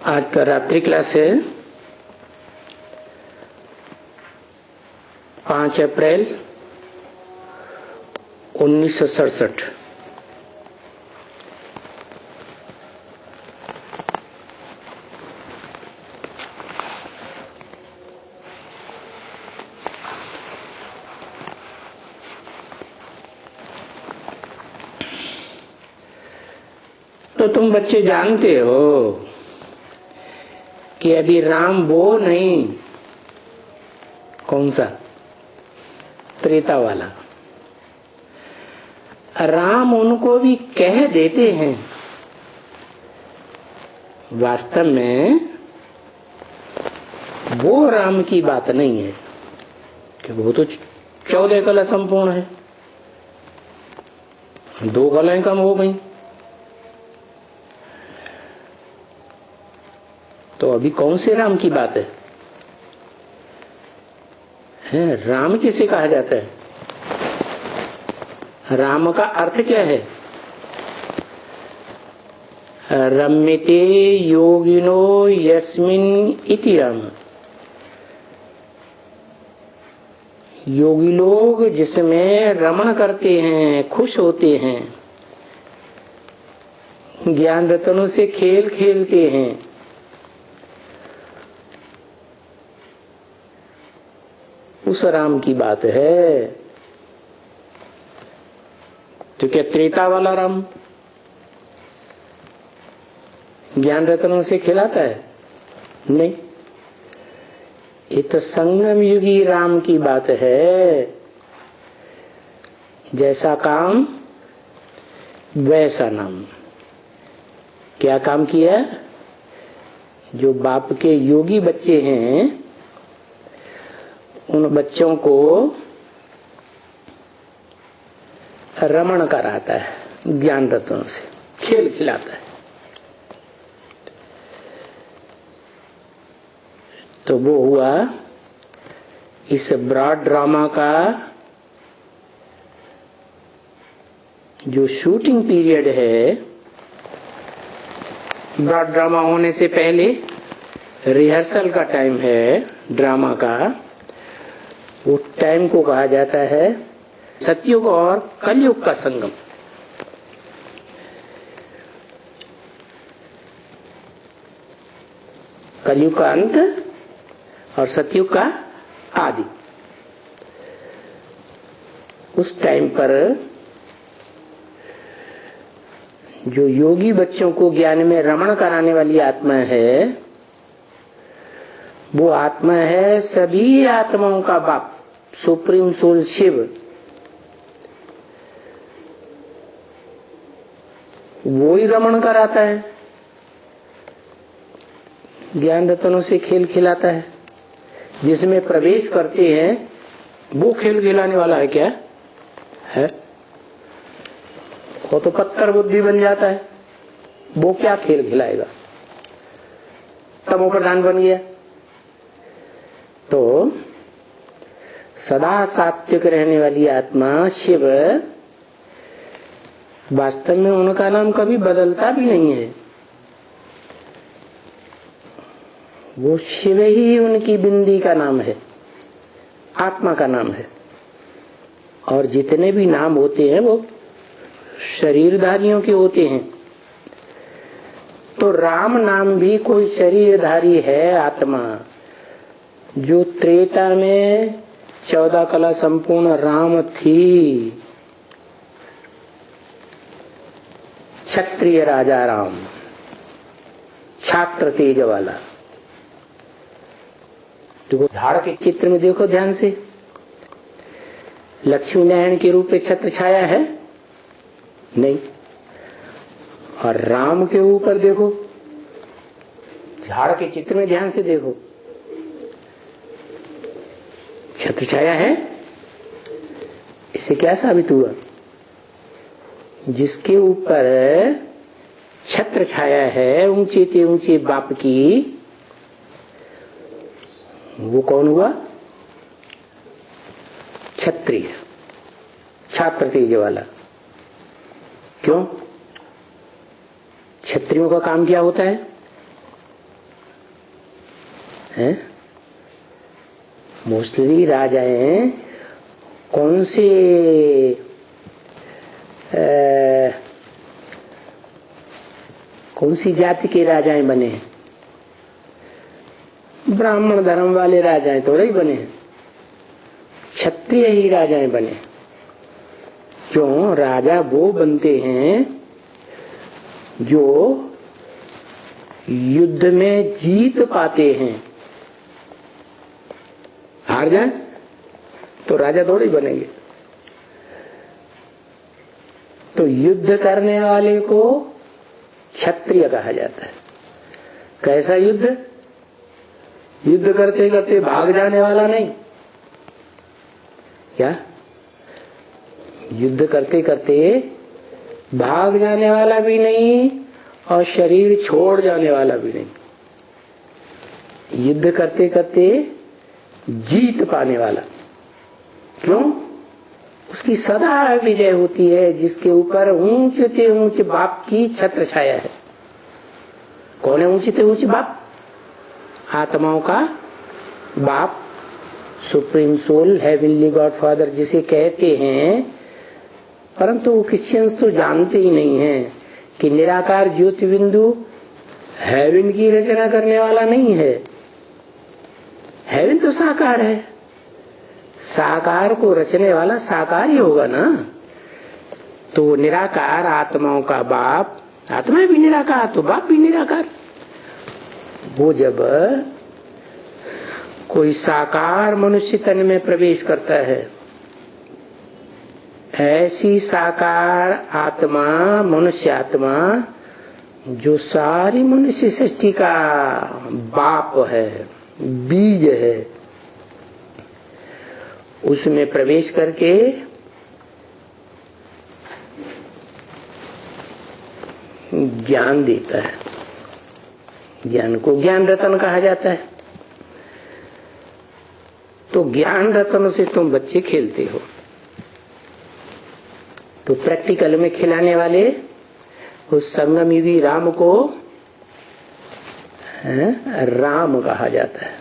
आज का रात्रि क्लास है 5 अप्रैल 1967। तो तुम बच्चे जानते हो कि अभी राम वो नहीं, कौन सा, त्रेता वाला। राम उनको भी कह देते हैं, वास्तव में वो राम की बात नहीं है, क्योंकि वो तो 14 कला संपूर्ण है, 2 कलाएं कम हो गई। तो अभी कौन से राम की बात है? राम किसे कहा जाता है? राम का अर्थ क्या है? रम्यते योगिनो यस्मिन इति राम। योगी लोग जिसमें रमण करते हैं, खुश होते हैं, ज्ञान रत्नों से खेल खेलते हैं, उस राम की बात है। तो क्या त्रेता वाला राम ज्ञान रत्नों से खिलाता है? नहीं, ये तो संगम युगी राम की बात है। जैसा काम वैसा नाम। क्या काम किया? जो बाप के योगी बच्चे हैं उन बच्चों को रमण कराता है, ज्ञान रत्नों से खेल खिलाता है। तो वो हुआ इस ब्रॉड ड्रामा का जो शूटिंग पीरियड है। ब्रॉड ड्रामा होने से पहले रिहर्सल का टाइम है ड्रामा का। वो टाइम को कहा जाता है सतयुग और कलयुग का संगम। कलयुग का अंत और सतयुग का आदि। उस टाइम पर जो योगी बच्चों को ज्ञान में रमण कराने वाली आत्मा है, वो आत्मा है सभी आत्माओं का बाप, सुप्रीम सोल शिव। वो ही रमण कराता है, ज्ञान रत्नों से खेल खिलाता है। जिसमें प्रवेश करते हैं वो खेल खिलाने वाला है क्या है? वो तो पत्थर बुद्धि बन जाता है, वो क्या खेल खिलाएगा? तमो प्रधान बन गया। तो सदा सात्विक रहने वाली आत्मा शिव, वास्तव में उनका नाम कभी बदलता भी नहीं है। वो शिव ही उनकी बिंदी का नाम है, आत्मा का नाम है। और जितने भी नाम होते हैं वो शरीरधारियों के होते हैं। तो राम नाम भी कोई शरीरधारी है, आत्मा। जो त्रेता में 14 कला संपूर्ण राम थी, क्षत्रिय राजा राम, छात्र तेज वाला। तो झाड़ के चित्र में देखो ध्यान से, लक्ष्मी नारायण के रूप में छत्र छाया है? नहीं। और राम के ऊपर देखो, झाड़ के चित्र में ध्यान से देखो, छत्र छाया है। इससे क्या साबित हुआ? जिसके ऊपर छत्र छाया है ऊंचे ते ऊंचे बाप की, वो कौन हुआ? क्षत्रिय, छात्र तेज वाला। क्यों? क्षत्रियों का काम क्या होता है? हैं? मोस्टली राजाएं कौन से कौन सी जाति के राजाएं बने हैं? ब्राह्मण धर्म वाले राजाएं थोड़े ही बने हैं, क्षत्रिय ही राजाएं बने। क्यों? राजा वो बनते हैं जो युद्ध में जीत पाते हैं। हार जाए तो राजा थोड़े ही बनेंगे। तो युद्ध करने वाले को क्षत्रिय कहा जाता है। कैसा युद्ध? युद्ध करते करते भाग जाने वाला नहीं। क्या? युद्ध करते करते भाग जाने वाला भी नहीं और शरीर छोड़ जाने वाला भी नहीं। युद्ध करते करते जीत पाने वाला। क्यों? उसकी सदा विजय होती है, जिसके ऊपर ऊंचे से ऊंचे बाप की छत्र छाया है। कौन है ऊंचे से ऊंचे बाप? आत्माओं का बाप, supreme soul, heavenly God father जिसे कहते हैं। परंतु क्रिश्चियंस तो जानते ही नहीं हैं कि निराकार ज्योति बिंदु हेवन की रचना करने वाला नहीं है। हेवन तो साकार है, साकार को रचने वाला साकार ही होगा ना। तो निराकार आत्माओं का बाप, आत्मा भी निराकार तो बाप भी निराकार। वो जब कोई साकार मनुष्य तन में प्रवेश करता है, ऐसी साकार आत्मा, मनुष्य आत्मा जो सारी मनुष्य सृष्टि का बाप है, बीज है, उसमें प्रवेश करके ज्ञान देता है। ज्ञान को ज्ञान रतन कहा जाता है। तो ज्ञान रतन से तुम बच्चे खेलते हो, तो प्रैक्टिकल में खिलाने वाले उस संगम युगी राम को राम कहा जाता है।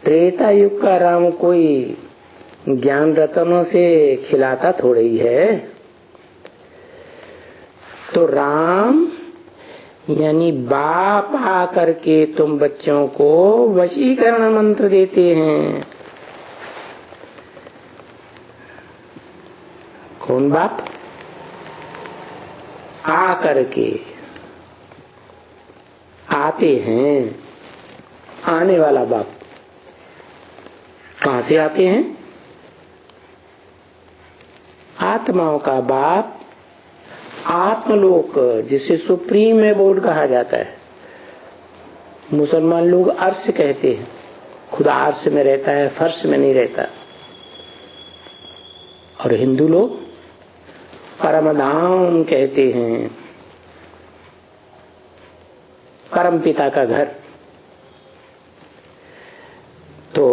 त्रेता युग का राम कोई ज्ञान रतनों से खिलाता थोड़े ही है। तो राम यानी बाप आकर के तुम बच्चों को वशीकरण मंत्र देते हैं। कौन बाप? आकर के आते हैं, आने वाला बाप। कहां से आते हैं? आत्माओं का बाप, आत्मलोक जिसे सुप्रीम में बोर्ड कहा जाता है। मुसलमान लोग अर्श कहते हैं, खुदा अर्श में रहता है, फर्श में नहीं रहता। और हिंदू लोग परमधाम कहते हैं, परम पिता का घर। तो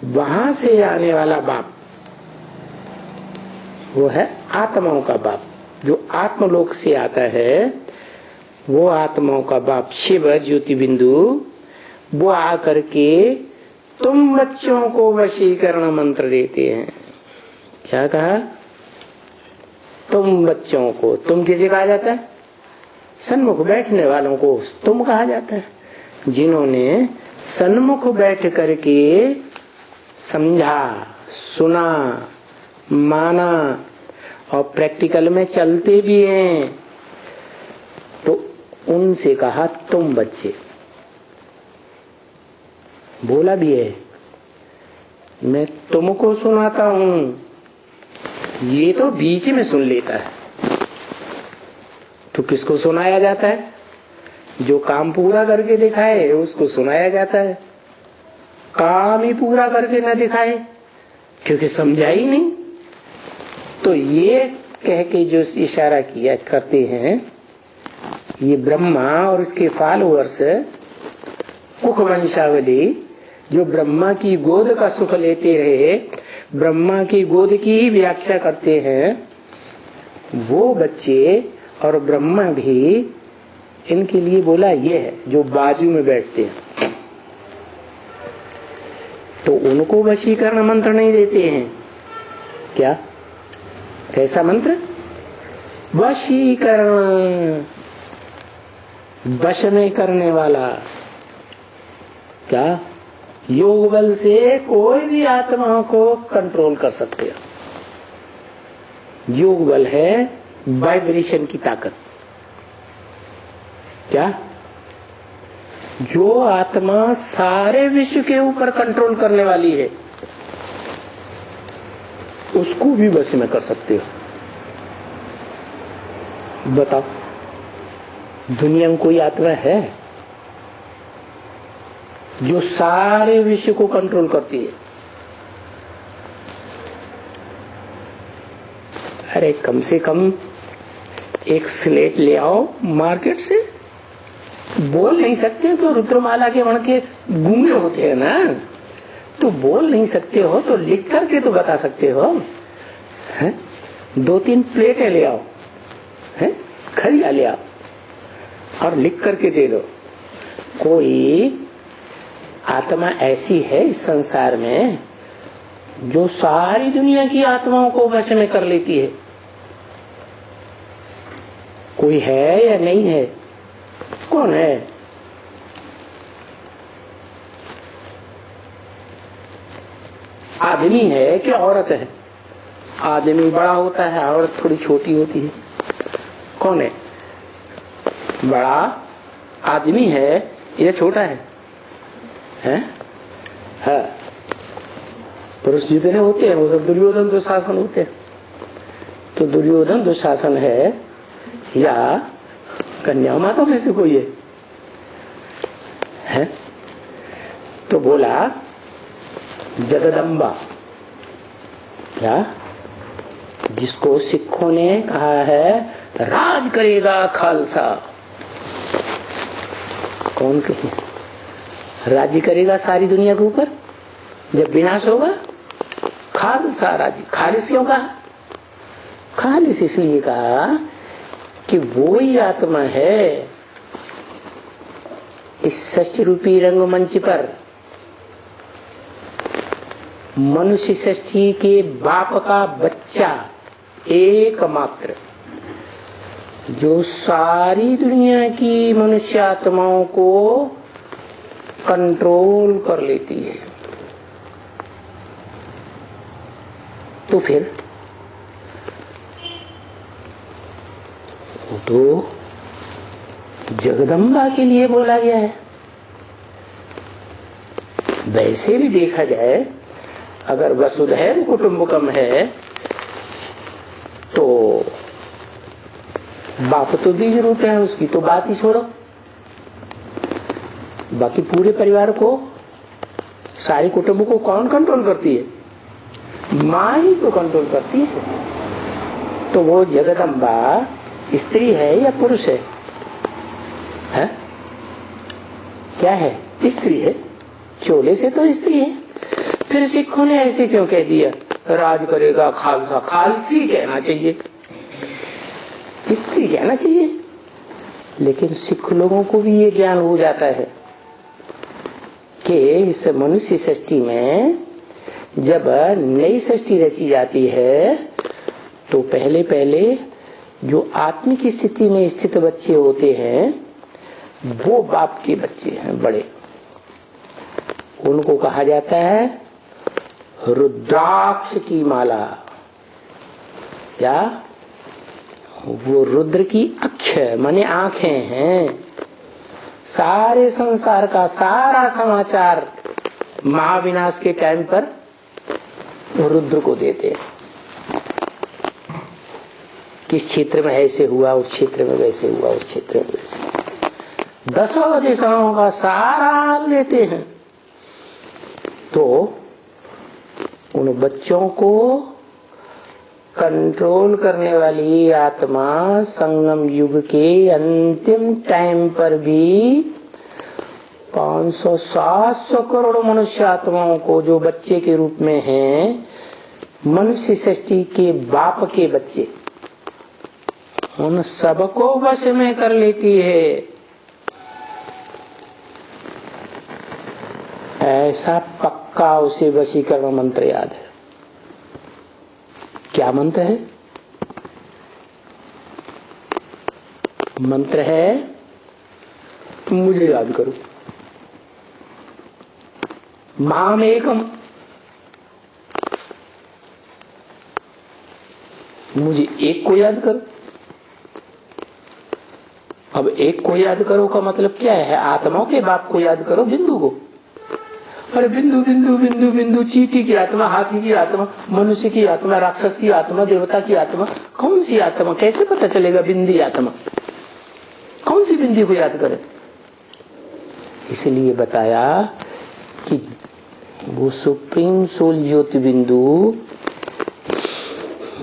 वहां से आने वाला बाप वो है आत्माओं का बाप। जो आत्मलोक से आता है वो आत्माओं का बाप शिव ज्योति बिंदु, वो आकर के तुम बच्चों को वशीकरण मंत्र देते हैं। क्या कहा? तुम बच्चों को। तुम किसे कहा जाता है? सन्मुख बैठने वालों को तुम कहा जाता है, जिन्होंने सन्मुख बैठ करके समझा, सुना, माना और प्रैक्टिकल में चलते भी हैं। तो उनसे कहा तुम बच्चे। बोला भी है, मैं तुमको सुनाता हूं, ये तो बीच में सुन लेता है। तो किसको सुनाया जाता है? जो काम पूरा करके दिखाए उसको सुनाया जाता है। काम ही पूरा करके न दिखाए क्योंकि समझा ही नहीं। तो ये कह के जो इशारा किया करते हैं, ये ब्रह्मा और उसके फॉलोअर्स कुख वंशावली जो ब्रह्मा की गोद का सुख लेते रहे, ब्रह्मा की गोद की ही व्याख्या करते हैं, वो बच्चे और ब्रह्मा भी इनके लिए बोला ये है जो बाजू में बैठते हैं। तो उनको वशीकरण मंत्र नहीं देते हैं क्या? कैसा मंत्र? वशीकरण, वश में करने वाला। क्या? योग बल से कोई भी आत्मा को कंट्रोल कर सकते हैं। योग बल है वाइब्रेशन की ताकत। क्या? जो आत्मा सारे विश्व के ऊपर कंट्रोल करने वाली है, उसको भी वश में कर सकते हो। बताओ, दुनिया में कोई आत्मा है जो सारे विश्व को कंट्रोल करती है? अरे कम से कम एक स्लेट ले आओ मार्केट से। बोल नहीं सकते तो रुद्रमाला के वण के गूंगे होते हैं ना, तो बोल नहीं सकते हो तो लिख करके तो बता सकते हो। है? 2-3 प्लेटें ले आओ, है? खरिया ले आओ और लिख करके दे दो। कोई आत्मा ऐसी है इस संसार में जो सारी दुनिया की आत्माओं को वश में कर लेती है? कोई है या नहीं है? कौन है? आदमी है कि औरत है? आदमी बड़ा होता है, औरत थोड़ी छोटी होती है। कौन है? बड़ा आदमी है या छोटा है? हैं? हाँ। पुरुष जितने होते हैं वो सब दुर्योधन दुशासन होते हैं। तो दुर्योधन दुशासन है या कन्या माता में से कोई है? तो बोला जगदम्बा। क्या? जिसको सिखों ने कहा है राज करेगा खालसा। कौन कहे? राज्य करेगा सारी दुनिया के ऊपर जब विनाश होगा। खालसा राज्य। खालिस क्यों कहा? खालिस इसलिए कहा कि वो ही आत्मा है इस सृष्टि रूपी रंगमंच पर मनुष्य सृष्टि के बाप का बच्चा एकमात्र, जो सारी दुनिया की मनुष्य आत्माओं को कंट्रोल कर लेती है। तो फिर तो जगदम्बा के लिए बोला गया है। वैसे भी देखा जाए, अगर वसुधैव कुटुंबकम है तो बाप तो बीज रूप है, उसकी तो बात ही छोड़ो। बाकी पूरे परिवार को, सारे कुटुंब को कौन कंट्रोल करती है? माँ ही तो कंट्रोल करती है। तो वो जगदम्बा स्त्री है या पुरुष है? है? क्या है? स्त्री है। चोले से तो स्त्री है। फिर सिखों ने ऐसे क्यों कह दिया राज करेगा खालसा? खालसी कहना चाहिए, स्त्री कहना चाहिए। लेकिन सिख लोगों को भी ये ज्ञान हो जाता है कि इस मनुष्य सृष्टि में जब नई सृष्टि रची जाती है तो पहले पहले जो आत्मिक स्थिति में स्थित बच्चे होते हैं वो बाप के बच्चे हैं बड़े। उनको कहा जाता है रुद्राक्ष की माला। क्या? वो रुद्र की अक्ष माने आंखें हैं। सारे संसार का सारा समाचार महाविनाश के टाइम पर रुद्र को देते हैं। किस क्षेत्र में ऐसे हुआ, उस क्षेत्र में वैसे हुआ, उस क्षेत्र में वैसे। 10 दिशाओं का सारा हाल लेते हैं। तो उन बच्चों को कंट्रोल करने वाली आत्मा संगम युग के अंतिम टाइम पर भी 500-700 करोड़ मनुष्य आत्माओं को, जो बच्चे के रूप में हैं, मनुष्य सृष्टि के बाप के बच्चे, उन सबको वश में कर लेती है। ऐसा पक्का पक्का उसे वशीकरण मंत्र याद है। क्या मंत्र है? मंत्र है मुझे याद करो, माम एकम, मुझे एक को याद करो। अब एक को याद करो का मतलब क्या है? आत्माओं के बाप को याद करो, बिंदु को। अरे बिंदु बिंदु बिंदु बिंदु, चींटी की आत्मा, हाथी की आत्मा, मनुष्य की आत्मा, राक्षस की आत्मा, देवता की आत्मा, कौन सी आत्मा? कैसे पता चलेगा बिंदी आत्मा? कौन सी बिंदी को याद करें? इसलिए बताया कि वो सुप्रीम सोल ज्योति बिंदु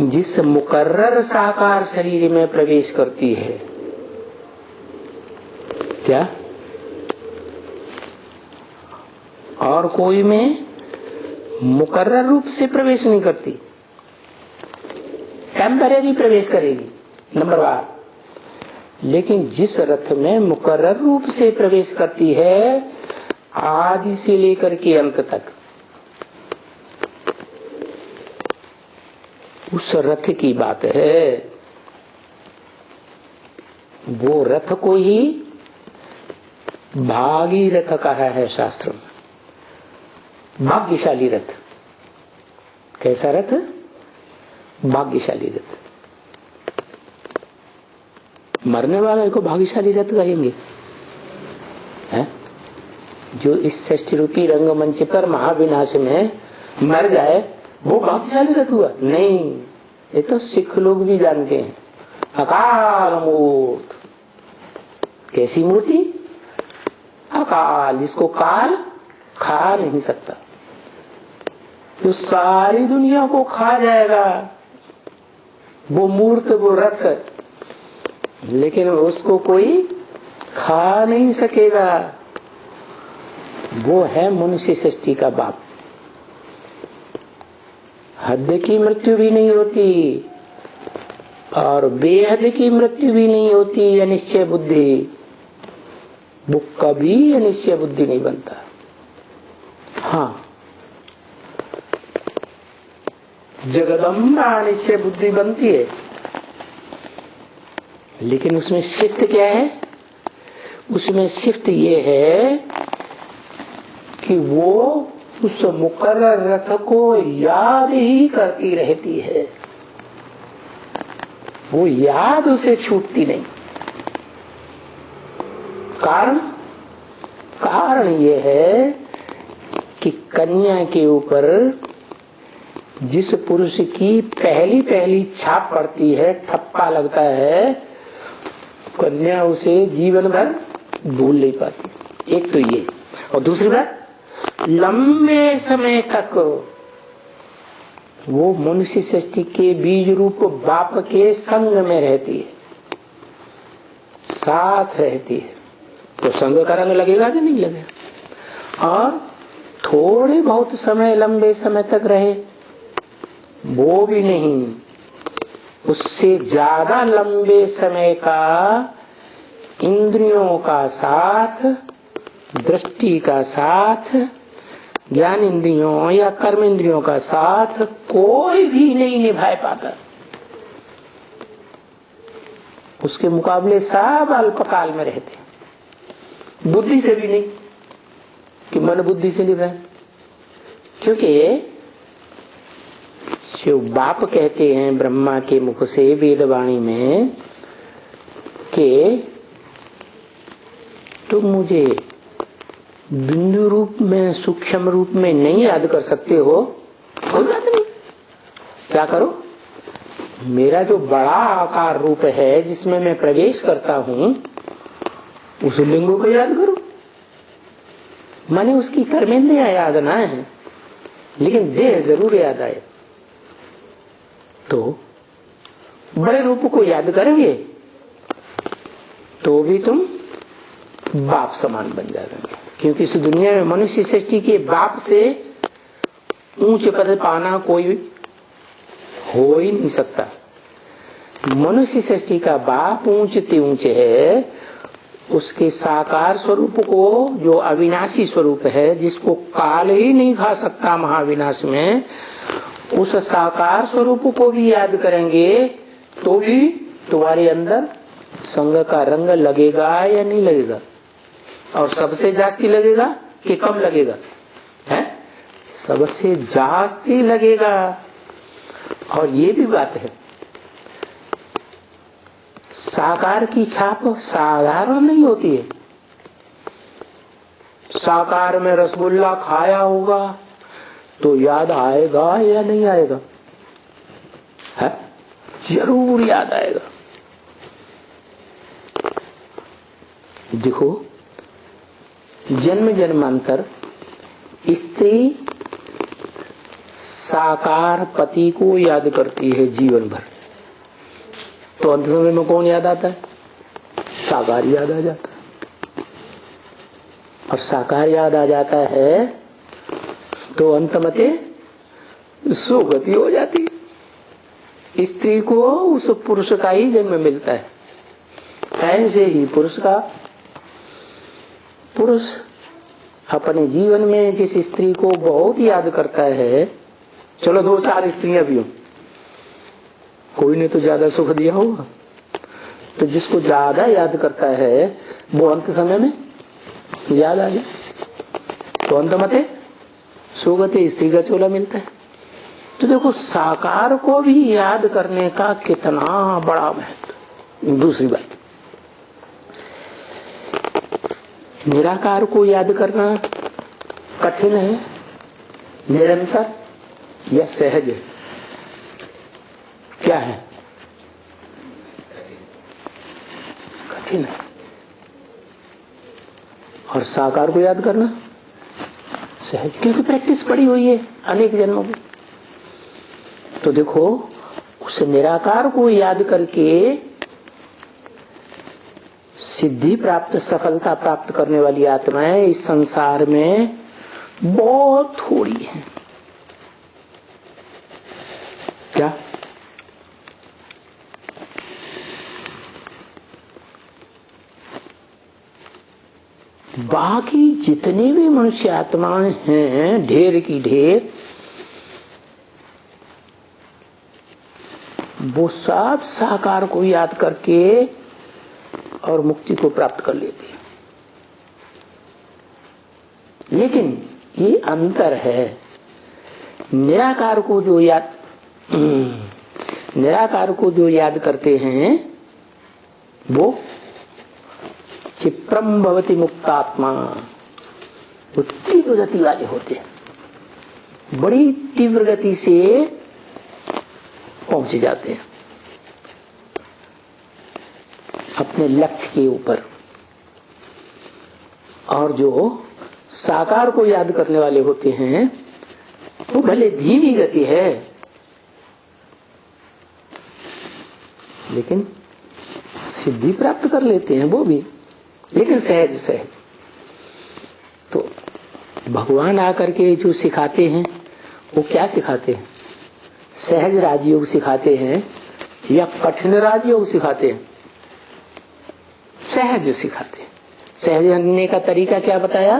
जिस मुकर्रर साकार शरीर में प्रवेश करती है, क्या और कोई में मुकर्रर रूप से प्रवेश नहीं करती, टेम्परेरी प्रवेश करेगी, नंबर 1। लेकिन जिस रथ में मुकर्रर रूप से प्रवेश करती है, आदि से लेकर के अंत तक, उस रथ की बात है। वो रथ को ही भागीरथ कहा है शास्त्र में, भाग्यशाली रथ। कैसा रथ? भाग्यशाली रथ। मरने वाले को भाग्यशाली रथ कहेंगे, है? जो इस षष्ठी रूपी रंगमंच पर महाविनाश में मर जाए वो भाग्यशाली रथ हुआ? नहीं, ये तो सिख लोग भी जानते हैं। अकाल मूर्त, कैसी मूर्ति? अकाल, जिसको काल खा नहीं सकता, जो सारी दुनिया को खा जाएगा, वो मूर्त, वो रथ, लेकिन उसको कोई खा नहीं सकेगा। वो है मनुष्य सृष्टि का बाप। हद की मृत्यु भी नहीं होती और बेहद की मृत्यु भी नहीं होती। अनिश्चय बुद्धि, वो कभी अनिश्चय बुद्धि नहीं बनता। हाँ, जगदम्बा अनिश्चय बुद्धि बनती है, लेकिन उसमें शिफ्ट क्या है? उसमें शिफ्ट ये है कि वो उस मुकर्रर रथ को याद ही करती रहती है, वो याद उसे छूटती नहीं। कारण ये है कि कन्या के ऊपर जिस पुरुष की पहली पहली छाप पड़ती है, ठप्पा लगता है, कन्या उसे जीवन भर भूल नहीं पाती। एक तो ये, और दूसरी बात, लंबे समय तक वो मनुष्य सृष्टि के बीज रूप बाप के संग में रहती है, साथ रहती है। तो संग का रंग लगेगा कि नहीं लगेगा? और थोड़े बहुत समय, लंबे समय तक रहे, वो भी नहीं, उससे ज्यादा लंबे समय का इंद्रियों का साथ, दृष्टि का साथ, ज्ञान इंद्रियों या कर्म इंद्रियों का साथ कोई भी नहीं निभा पाता। उसके मुकाबले सब अल्पकाल में रहते हैं। बुद्धि से भी नहीं कि मन बुद्धि से निभाए, क्योंकि जो बाप कहते हैं ब्रह्मा के मुख से वेदवाणी में कि तुम मुझे बिंदु रूप में, सूक्ष्म रूप में नहीं याद कर सकते हो, कोई बात नहीं, क्या करो, मेरा जो बड़ा आकार रूप है जिसमें मैं प्रवेश करता हूं, उस लिंग को याद करो। माने उसकी कर्मेंद्रियां याद ना है, लेकिन देह जरूर याद आए। तो बड़े रूप को याद करेंगे तो भी तुम बाप समान बन जाएंगे, क्योंकि इस दुनिया में मनुष्य सृष्टि के बाप से ऊंचे पद पाना कोई हो ही नहीं सकता। मनुष्य सृष्टि का बाप ऊंचे ऊंचे है, उसके साकार स्वरूप को, जो अविनाशी स्वरूप है, जिसको काल ही नहीं खा सकता महाविनाश में, उस साकार स्वरूप को भी याद करेंगे तो भी तुम्हारे अंदर संग का रंग लगेगा या नहीं लगेगा? और सबसे जास्ती लगेगा कि कम लगेगा? है सबसे जास्ती लगेगा। और ये भी बात है, साकार की छाप साधारण नहीं होती है। साकार में रसगुल्ला खाया होगा तो याद आएगा या नहीं आएगा? है जरूर याद आएगा। देखो, जन्म जन्मांतर स्त्री साकार पति को याद करती है जीवन भर, तो अंत समय में कौन याद आता है? साकार याद आ जाता है। और साकार याद आ जाता है तो अंतमते सुगति हो जाती है। स्त्री को उस पुरुष का ही जन्म मिलता है। ऐसे ही पुरुष अपने जीवन में जिस स्त्री को बहुत याद करता है, चलो 2-4 स्त्रियां भी हो, कोई ने तो ज्यादा सुख दिया होगा, तो जिसको ज्यादा याद करता है वो अंत समय में याद आ जाए तो अंतमते सुगति स्त्री का चोला मिलता है। तो देखो, साकार को भी याद करने का कितना बड़ा महत्व। दूसरी बात, निराकार को याद करना कठिन है, निरंतर या सहज है? क्या है? कठिन है। और साकार को याद करना सहज, क्योंकि प्रैक्टिस पड़ी हुई है अनेक जन्मों की। तो देखो, उस निराकार को याद करके सिद्धि प्राप्त, सफलता प्राप्त करने वाली आत्माएं इस संसार में बहुत थोड़ी हैं। क्या? बाकी जितने भी मनुष्य आत्माएं हैं, ढेर की ढेर, वो सब साकार को याद करके और मुक्ति को प्राप्त कर लेते हैं। लेकिन ये अंतर है, निराकार को जो याद करते हैं वो क्षिप्रम भवति मुक्तात्मा, वो तीव्र गति वाले होते हैं, बड़ी तीव्र गति से पहुंच जाते हैं अपने लक्ष्य के ऊपर। और जो साकार को याद करने वाले होते हैं वो भले धीमी गति है, लेकिन सिद्धि प्राप्त कर लेते हैं वो भी, लेकिन सहज सहज। तो भगवान आकर के जो सिखाते हैं वो क्या सिखाते हैं? सहज राजयोग सिखाते हैं या कठिन राजयोग सिखाते हैं? सहज सिखाते हैं। सहज होने का तरीका क्या बताया?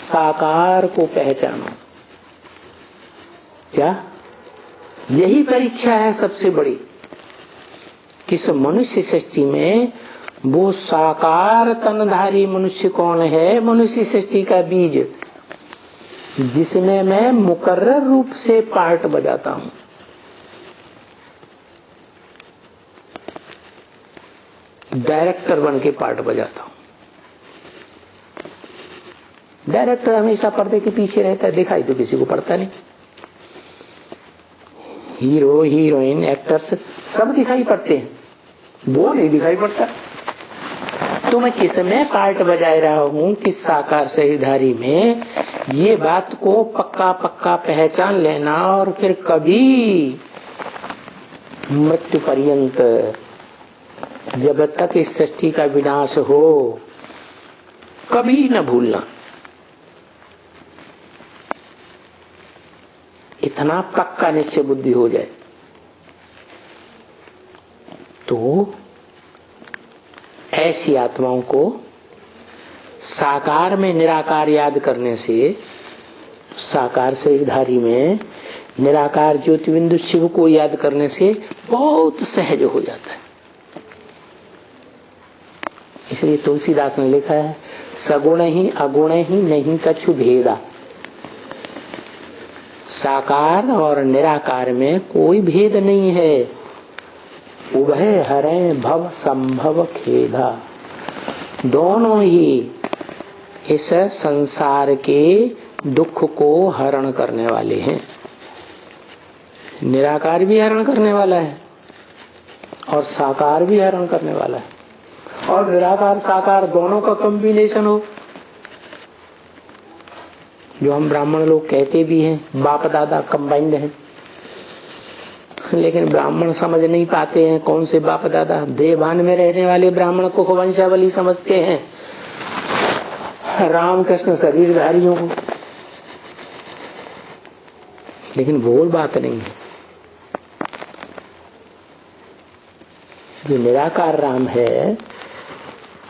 साकार को पहचानो। क्या? यही परीक्षा है सबसे बड़ी, किस मनुष्य सृष्टि में वो साकार तनधारी मनुष्य कौन है? मनुष्य सृष्टि का बीज, जिसमें मैं मुकर्रर रूप से पार्ट बजाता हूं। डायरेक्टर बन के पार्ट बजाता हूं। डायरेक्टर हमेशा पर्दे के पीछे रहता है, दिखाई तो किसी को पड़ता नहीं। हीरो, हीरोइन, एक्टर्स सब दिखाई पड़ते हैं, वो नहीं दिखाई पड़ता। तो मैं किस में पार्ट बजाए रहा हूं, किस साकार शरीरधारी में, ये बात को पक्का पक्का पहचान लेना। और फिर कभी मृत्यु पर्यंत, जब तक इस सृष्टि का विनाश हो, कभी न भूलना। इतना पक्का निश्चय बुद्धि हो जाए तो ऐसी आत्माओं को साकार में निराकार याद करने से, साकार शरीरधारी में निराकार ज्योति बिंदु शिव को याद करने से बहुत सहज हो जाता है। इसलिए तुलसीदास ने लिखा है, सगुण ही अगुण ही नहीं कछु भेदा। साकार और निराकार में कोई भेद नहीं है। उभय हरे भव संभव खेदा। दोनों ही इस संसार के दुख को हरण करने वाले हैं। निराकार भी हरण करने वाला है और साकार भी हरण करने वाला है। और निराकार साकार दोनों का कॉम्बिनेशन हो, जो हम ब्राह्मण लोग कहते भी हैं बाप दादा कंबाइंड हैं, लेकिन ब्राह्मण समझ नहीं पाते हैं कौन से बाप दादा। देवभान में रहने वाले ब्राह्मण को वंशावली समझते हैं, रामकृष्ण शरीरधारियों को, लेकिन वो बात नहीं है। जो निराकार राम है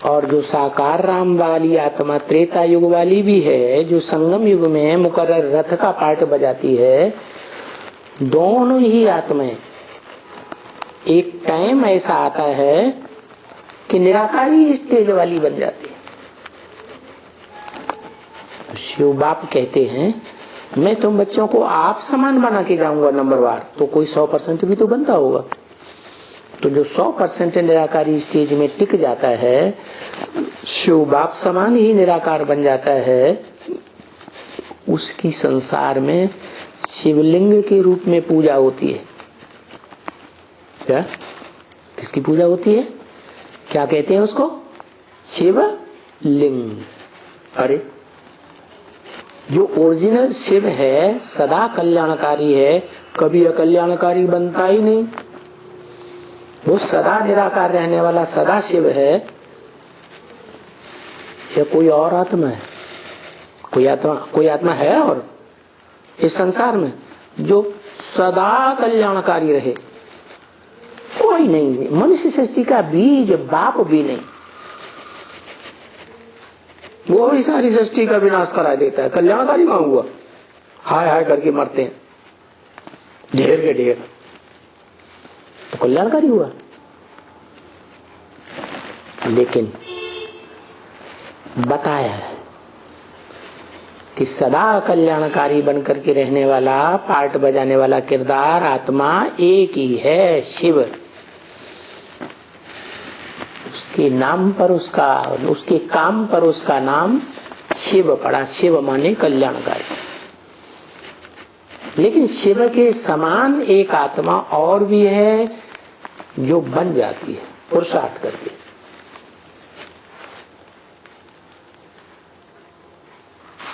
और जो साकार राम वाली आत्मा त्रेता युग वाली भी है, जो संगम युग में मुकर्रर रथ का पार्ट बजाती है, दोनों ही आत्माएं एक टाइम ऐसा आता है कि निराकारी स्टेज वाली बन जाती है। शिव बाप कहते हैं, मैं तुम बच्चों को आप समान बना के जाऊंगा नंबरवार, तो कोई 100% भी तो बनता होगा। तो जो 100% निराकारी स्टेज में टिक जाता है, शिव बाप समान ही निराकार बन जाता है, उसकी संसार में शिवलिंग के रूप में पूजा होती है। क्या? किसकी पूजा होती है? क्या कहते हैं उसको? शिवलिंग। अरे जो ओरिजिनल शिव है सदा कल्याणकारी है, कभी अकल्याणकारी बनता ही नहीं। वो सदा निराकार रहने वाला सदा शिव है, या कोई और आत्मा है? कोई आत्मा है और इस संसार में जो सदा कल्याणकारी रहे? कोई नहीं। मनुष्य सृष्टि का बीज बाप भी नहीं, वो भी सारी सृष्टि का विनाश करा देता है। कल्याणकारी कहाँ हुआ? हाय हाय करके मरते हैं ढेर के ढेर, तो कल्याणकारी हुआ। लेकिन बताया है कि सदा कल्याणकारी बनकर के रहने वाला, पार्ट बजाने वाला किरदार आत्मा एक ही है, शिव। उसके नाम पर उसका, उसके काम पर उसका नाम शिव पड़ा। शिव माने कल्याणकारी। लेकिन शिव के समान एक आत्मा और भी है जो बन जाती है पुरुषार्थ करके।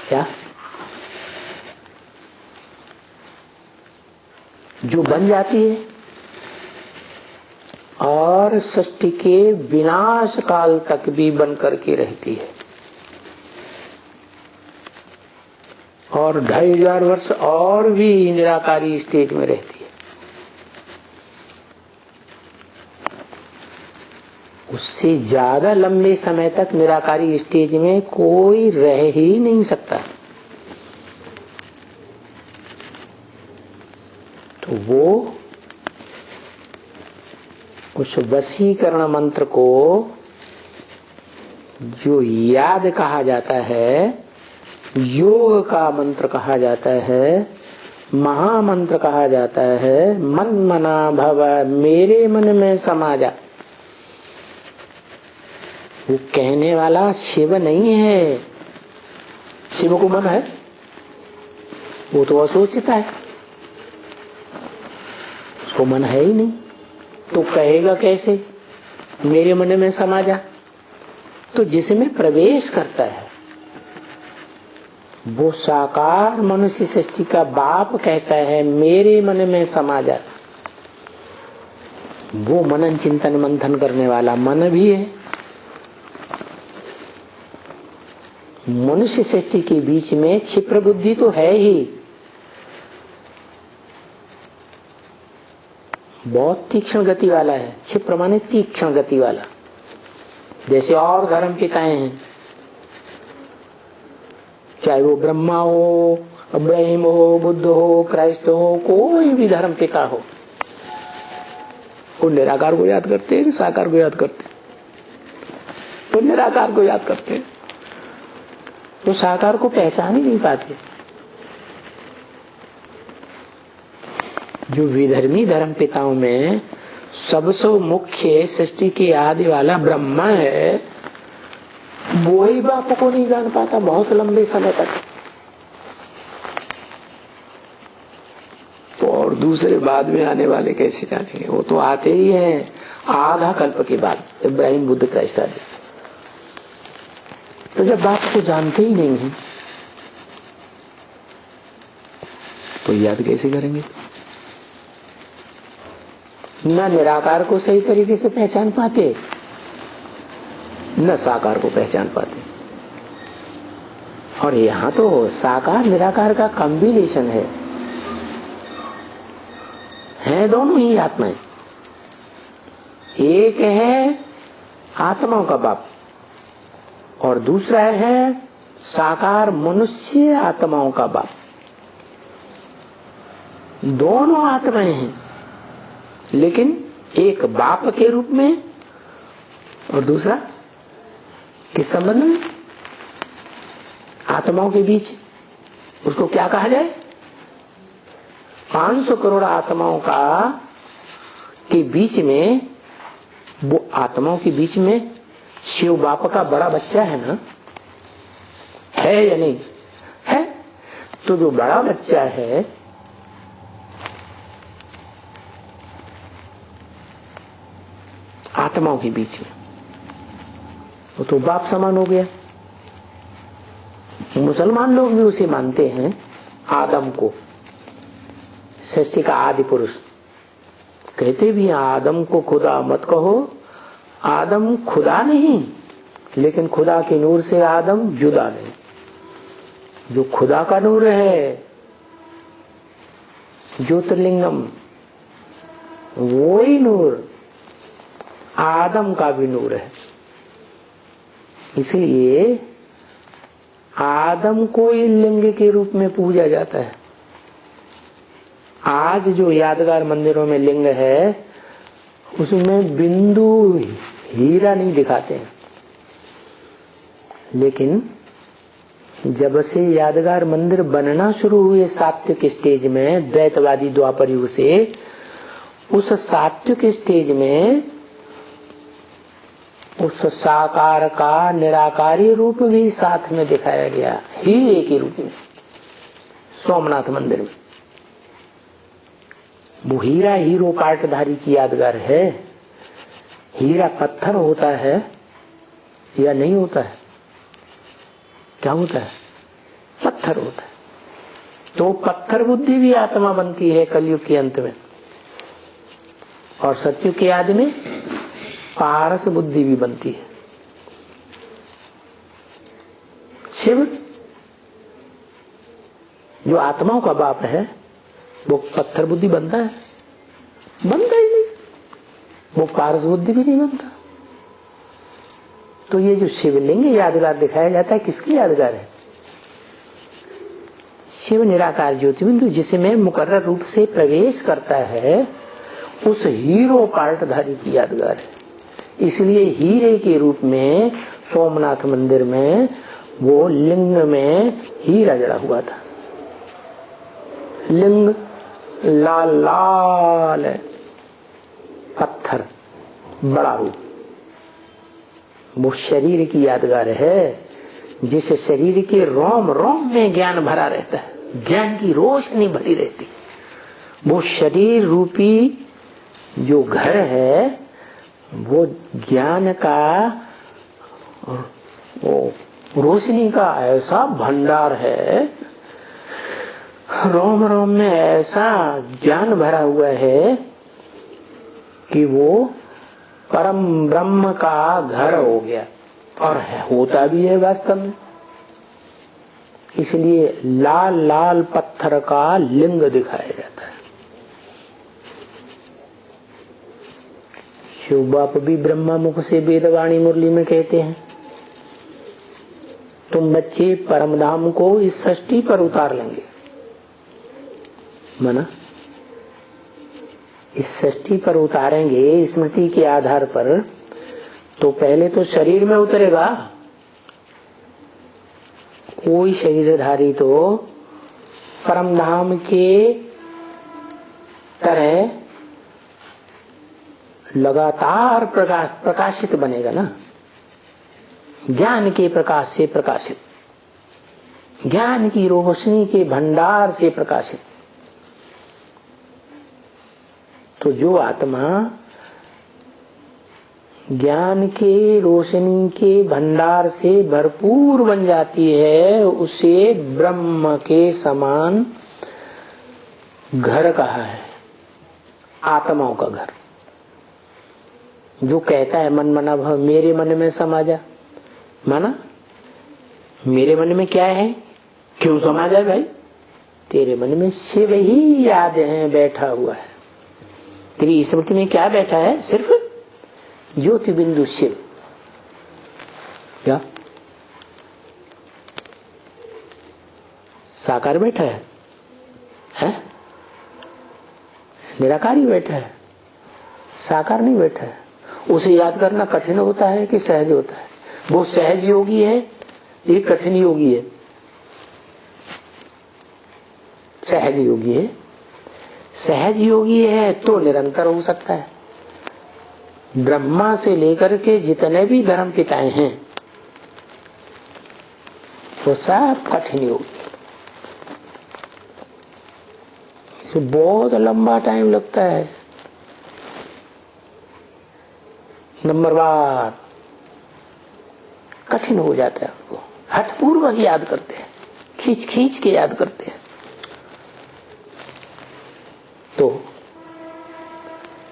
क्या? जो बन जाती है और सृष्टि के विनाश काल तक भी बन करके रहती है, और 2500 वर्ष और भी निराकारी स्टेज में रहती है। उससे ज्यादा लंबे समय तक निराकारी स्टेज में कोई रह ही नहीं सकता। तो वो उस वशीकरण मंत्र को जो याद कहा जाता है, योग का मंत्र कहा जाता है, महामंत्र कहा जाता है, मन मना भव, मेरे मन में समा जा। वो कहने वाला शिव नहीं है। शिव को मन है? वो तो असोचता है, उसको मन है ही नहीं, तो कहेगा कैसे मेरे मन में समा जा? तो जिसमें प्रवेश करता है वो साकार मनुष्य सृष्टि का बाप कहता है मेरे मन में समा जा। वो मनन चिंतन मंथन करने वाला मन भी है। मनुष्य सृष्टि के बीच में क्षिप्र बुद्धि तो है ही, बहुत तीक्ष्ण गति वाला है। क्षिप्र माने तीक्ष्ण गति वाला। जैसे और धर्म पिताएं हैं, चाहे वो ब्रह्मा हो, इब्राहिम हो, बुद्ध हो, क्राइस्ट हो, कोई भी धर्म पिता हो, वो निराकार को याद करते हैं, साकार को याद करते हैं? तो निराकार को याद करते हैं, तो साकार को पहचान ही नहीं पाते। जो विधर्मी धर्म पिताओं में सबसे मुख्य सृष्टि के आदि वाला ब्रह्मा है, वो ही बाप को नहीं जान पाता बहुत लंबे समय तक। तो और दूसरे बाद में आने वाले कैसे जानेंगे? वो तो आते ही हैं आधा कल्प के बाद, इब्राहिम, बुद्ध, क्राइस्ट आदि। तो जब बाप को जानते ही नहीं है तो याद कैसे करेंगे? न निराकार को सही तरीके से पहचान पाते, न साकार को पहचान पाते। और यहाँ तो साकार निराकार का कॉम्बिनेशन है दोनों ही आत्माएं। एक है आत्माओं का बाप और दूसरा है साकार मनुष्य आत्माओं का बाप। दोनों आत्माएं हैं, लेकिन एक बाप के रूप में और दूसरा किस संबंध में? आत्माओं के बीच। उसको क्या कहा जाए? 500 करोड़ आत्माओं का के बीच में, वो आत्माओं के बीच में शिव बाप का बड़ा बच्चा है ना, है या नहीं है? तो जो बड़ा बच्चा है आत्माओं के बीच में, वो तो बाप समान हो गया। मुसलमान लोग भी उसे मानते हैं, आदम को, सृष्टि का आदि पुरुष। कहते भी आदम को खुदा मत कहो, आदम खुदा नहीं, लेकिन खुदा के नूर से आदम जुदा नहीं। जो खुदा का नूर है, ज्योतिर्लिंगम, वो ही नूर आदम का भी नूर है। इसलिए आदम को ही लिंग के रूप में पूजा जाता है। आज जो यादगार मंदिरों में लिंग है, उसमें बिंदु हीरा नहीं दिखाते हैं, लेकिन जब से यादगार मंदिर बनना शुरू हुए सात्विक स्टेज में, द्वैतवादी द्वापर युग से, उस सात्विक स्टेज में उस साकार का निराकारी रूप भी साथ में दिखाया गया, हीरे के रूप में। सोमनाथ मंदिर में वो हीरा हीरो पाटधारी की यादगार है। हीरा पत्थर होता है या नहीं होता है? क्या होता है? पत्थर होता है। तो पत्थर बुद्धि भी आत्मा बनती है कलयुग के अंत में, और सतयुग के आदि में पारस बुद्धि भी बनती है। शिव जो आत्माओं का बाप है, वो पत्थर बुद्धि बनता है? बनता ही नहीं। वो पारस बुद्धि भी नहीं बनता। तो ये जो शिवलिंग यादगार दिखाया जाता है, किसकी यादगार है? शिव निराकार ज्योति बिंदु जिसमें मुकर्रर रूप से प्रवेश करता है, उस हीरो पार्टधारी की यादगार है। इसलिए हीरे के रूप में सोमनाथ मंदिर में वो लिंग में हीरा जड़ा हुआ था। लिंग लाल लाल है, पत्थर बड़ा रूप। वो शरीर की यादगार है, जिस शरीर के रोम रोम में ज्ञान भरा रहता है, ज्ञान की रोशनी भरी रहती। वो शरीर रूपी जो घर है, वो ज्ञान का, वो रोशनी का ऐसा भंडार है, रोम रोम में ऐसा ज्ञान भरा हुआ है कि वो परम ब्रह्म का घर हो गया, और होता भी है वास्तव में। इसलिए लाल लाल पत्थर का लिंग दिखाया जाता है। शिव बाप भी ब्रह्मा मुख से वेदवाणी मुरली में कहते हैं, तुम बच्चे परम धाम को इस सृष्टि पर उतार लेंगे। माना इस सृष्टि पर उतारेंगे स्मृति के आधार पर, तो पहले तो शरीर में उतरेगा। कोई शरीरधारी तो परम धाम के तरह लगातार प्रकाशित बनेगा ना, ज्ञान के प्रकाश से प्रकाशित, ज्ञान की रोशनी के भंडार से प्रकाशित। तो जो आत्मा ज्ञान के रोशनी के भंडार से भरपूर बन जाती है, उसे ब्रह्म के समान घर कहा है, आत्माओं का घर। जो कहता है मन मना भव, मेरे मन में समा जा। माना मेरे मन में क्या है, क्यों समा जाए भाई? तेरे मन में शिव ही याद है, बैठा हुआ है। तेरी स्मृति में क्या बैठा है? सिर्फ ज्योति बिंदु शिव। क्या साकार बैठा है, निराकार ही बैठा है, साकार नहीं बैठा है। उसे याद करना कठिन होता है कि सहज होता है? वो सहज योगी है, ये कठिन योगी है। सहज योगी है। सहज योगी है तो निरंतर हो सकता है। ब्रह्मा से लेकर के जितने भी धर्म पिताएं हैं वो सब कठिन योगी। बहुत लंबा टाइम लगता है। नंबर बार कठिन हो जाता है उनको, हठपूर्वक याद करते हैं, खींच खींच के याद करते हैं। तो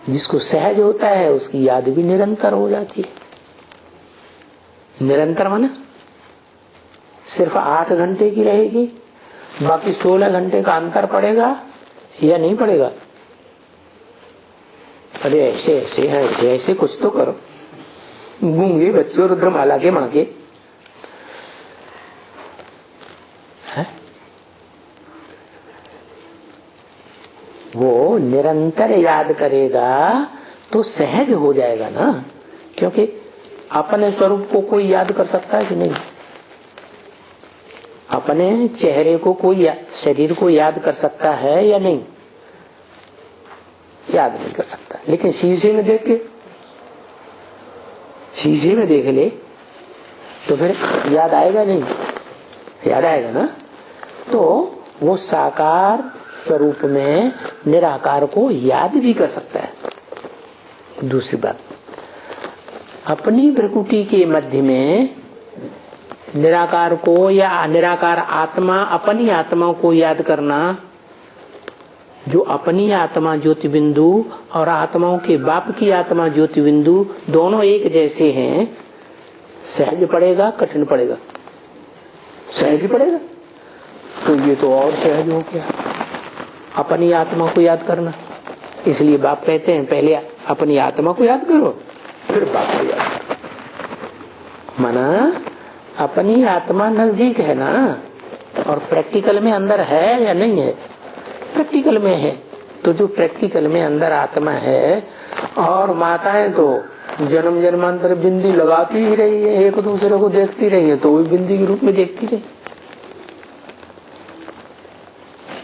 जिसको सहज होता है उसकी याद भी निरंतर हो जाती है। निरंतर माने सिर्फ 8 घंटे की रहेगी, बाकी 16 घंटे का अंतर पड़ेगा या नहीं पड़ेगा? अरे ऐसे ऐसे है, ऐसे कुछ तो करो। गूंगे बच्चों रुद्रमाला के माँ के है? वो निरंतर याद करेगा तो सहज हो जाएगा ना, क्योंकि अपने स्वरूप को कोई याद कर सकता है कि नहीं? अपने चेहरे को कोई शरीर को याद कर सकता है या नहीं? याद नहीं कर सकता। लेकिन शीशे में देख के, शीशे में देख ले तो फिर याद आएगा नहीं? याद आएगा ना। तो वो साकार स्वरूप में निराकार को याद भी कर सकता है। दूसरी बात, अपनी प्रकृति के मध्य में निराकार को या निराकार आत्मा, अपनी आत्मा को याद करना, जो अपनी आत्मा ज्योति बिंदु और आत्माओं के बाप की आत्मा ज्योति बिंदु दोनों एक जैसे हैं, सहज पड़ेगा कठिन पड़ेगा? सहज पड़ेगा। तो ये तो और सहज हो गया, अपनी आत्मा को याद करना। इसलिए बाप कहते हैं पहले अपनी आत्मा को याद करो फिर बाप को याद करो। माना अपनी आत्मा नजदीक है ना, और प्रैक्टिकल में अंदर है या नहीं है? प्रैक्टिकल में है। तो जो प्रैक्टिकल में अंदर आत्मा है, और माताएं तो जन्म जन्मांतर बिंदी लगाती ही रही है, एक दूसरे को देखती रही है तो वो बिंदी के रूप में देखती रही।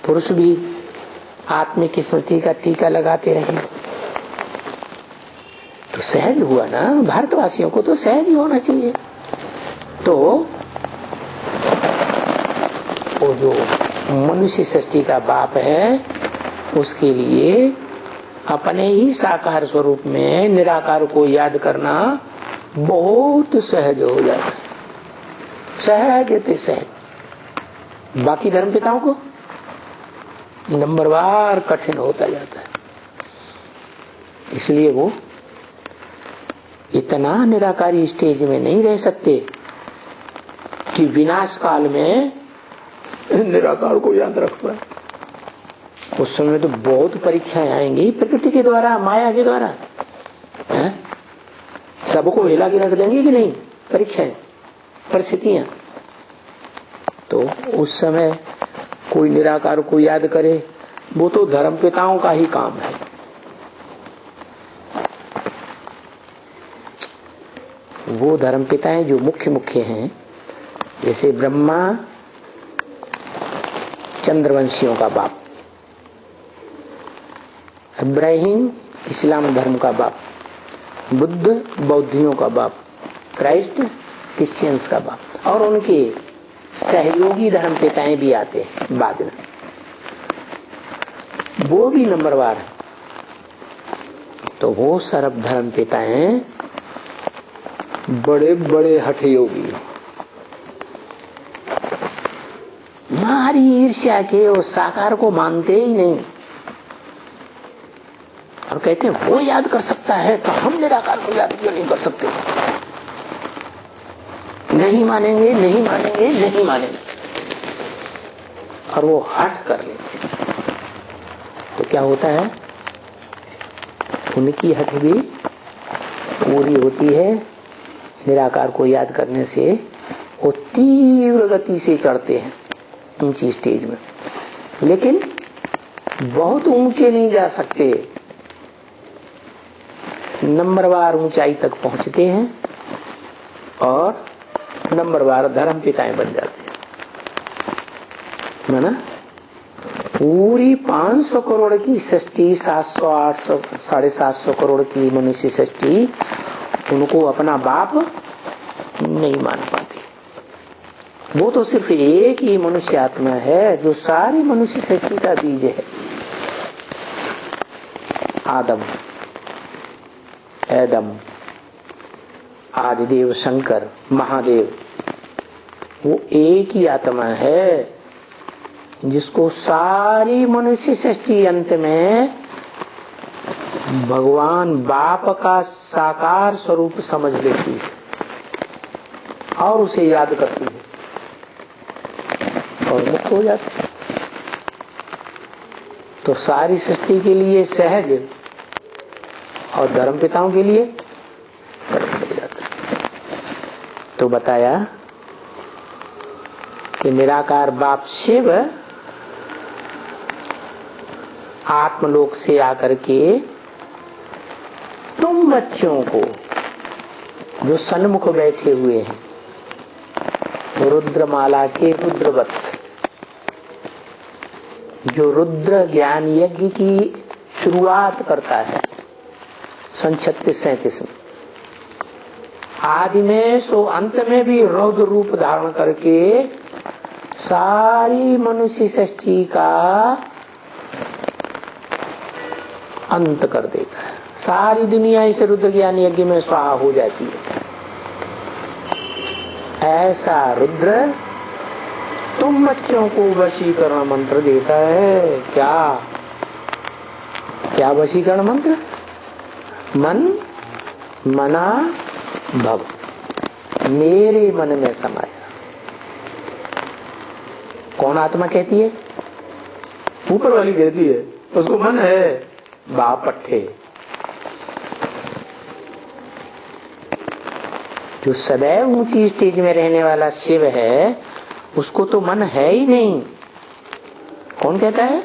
पुरुष भी आत्मिक स्मृति का टीका लगाते रहे तो सहज हुआ ना। भारतवासियों को तो सहज ही होना चाहिए। तो वो जो मनुष्य सृष्टि का बाप है उसके लिए अपने ही साकार स्वरूप में निराकार को याद करना बहुत सहज हो जाता है। सहज सहज। बाकी धर्म पिताओं को नंबरवार कठिन होता जाता है। इसलिए वो इतना निराकारी स्टेज में नहीं रह सकते कि विनाश काल में निराकार को याद रख पाए। उस समय तो बहुत परीक्षाएं आएंगी प्रकृति के द्वारा, माया के द्वारा है? सबको हिला के रख देंगे कि नहीं? परीक्षाएं, परिस्थितियां। तो उस समय कोई निराकार को याद करे, वो तो धर्म पिताओं का ही काम है। वो धर्म पिताएं जो मुख्य हैं, जैसे ब्रह्मा चंद्रवंशियों का बाप, इब्राहिम इस्लाम धर्म का बाप, बुद्ध बौद्धियों का बाप, क्राइस्ट क्रिश्चियंस का बाप, और उनके सहयोगी धर्म पिताएं भी आते हैं बाद में, वो भी नंबरवार है। तो वो सर्व धर्म पिताएं बड़े बड़े हठ योगी, मारी ईर्ष्या के उस साकार को मानते ही नहीं, और कहते हैं वो याद कर सकता है तो हम निराकार को याद क्यों नहीं कर सकते? नहीं मानेंगे, नहीं मानेंगे, नहीं मानेंगे, और वो हट कर लेते। तो क्या होता है, उनकी हट भी पूरी होती है। निराकार को याद करने से वो तीव्र गति से चढ़ते हैं ऊंची स्टेज में, लेकिन बहुत ऊंचे नहीं जा सकते, नंबरवार ऊंचाई तक पहुंचते हैं और नंबरवार धर्म पिताएं बन जाते हैं। माना पूरी 500 करोड़ की सृष्टि, 700, 800, 750 करोड़ की मनुष्य सृष्टि, उनको अपना बाप नहीं मान पाते। वो तो सिर्फ एक ही मनुष्य आत्मा है जो सारी मनुष्य सृष्टि का बीज है। आदम, एडम, आदिदेव, शंकर, महादेव, वो एक ही आत्मा है जिसको सारी मनुष्य सृष्टि अंत में भगवान बाप का साकार स्वरूप समझ लेती है और उसे याद करती है और मुक्त हो जाती है। तो सारी सृष्टि के लिए सहज और धर्म पिताओं के लिए कठिन हो जाता है। तो बताया कि निराकार बाप शिव आत्मलोक से आकर के तुम बच्चों को जो सन्मुख बैठे हुए हैं, रुद्रमाला के रुद्रवत्स, जो रुद्र ज्ञान यज्ञ की शुरुआत करता है 36-37 में, आदि में सो अंत में भी रौद्र रूप धारण करके सारी मनुष्य सृष्टि का अंत कर देता है। सारी दुनिया इस रुद्र ज्ञान यज्ञ में स्वाहा हो जाती है। ऐसा रुद्र तुम बच्चों को वशीकरण मंत्र देता है। क्या क्या वशीकरण मंत्र? मन मना भव, मेरे मन में समाया। कौन आत्मा कहती है? ऊपर वाली कहती है, उसको मन है बाप पट्टे। जो सदैव ऊंची स्टेज में रहने वाला शिव है, उसको तो मन है ही नहीं। कौन कहता है?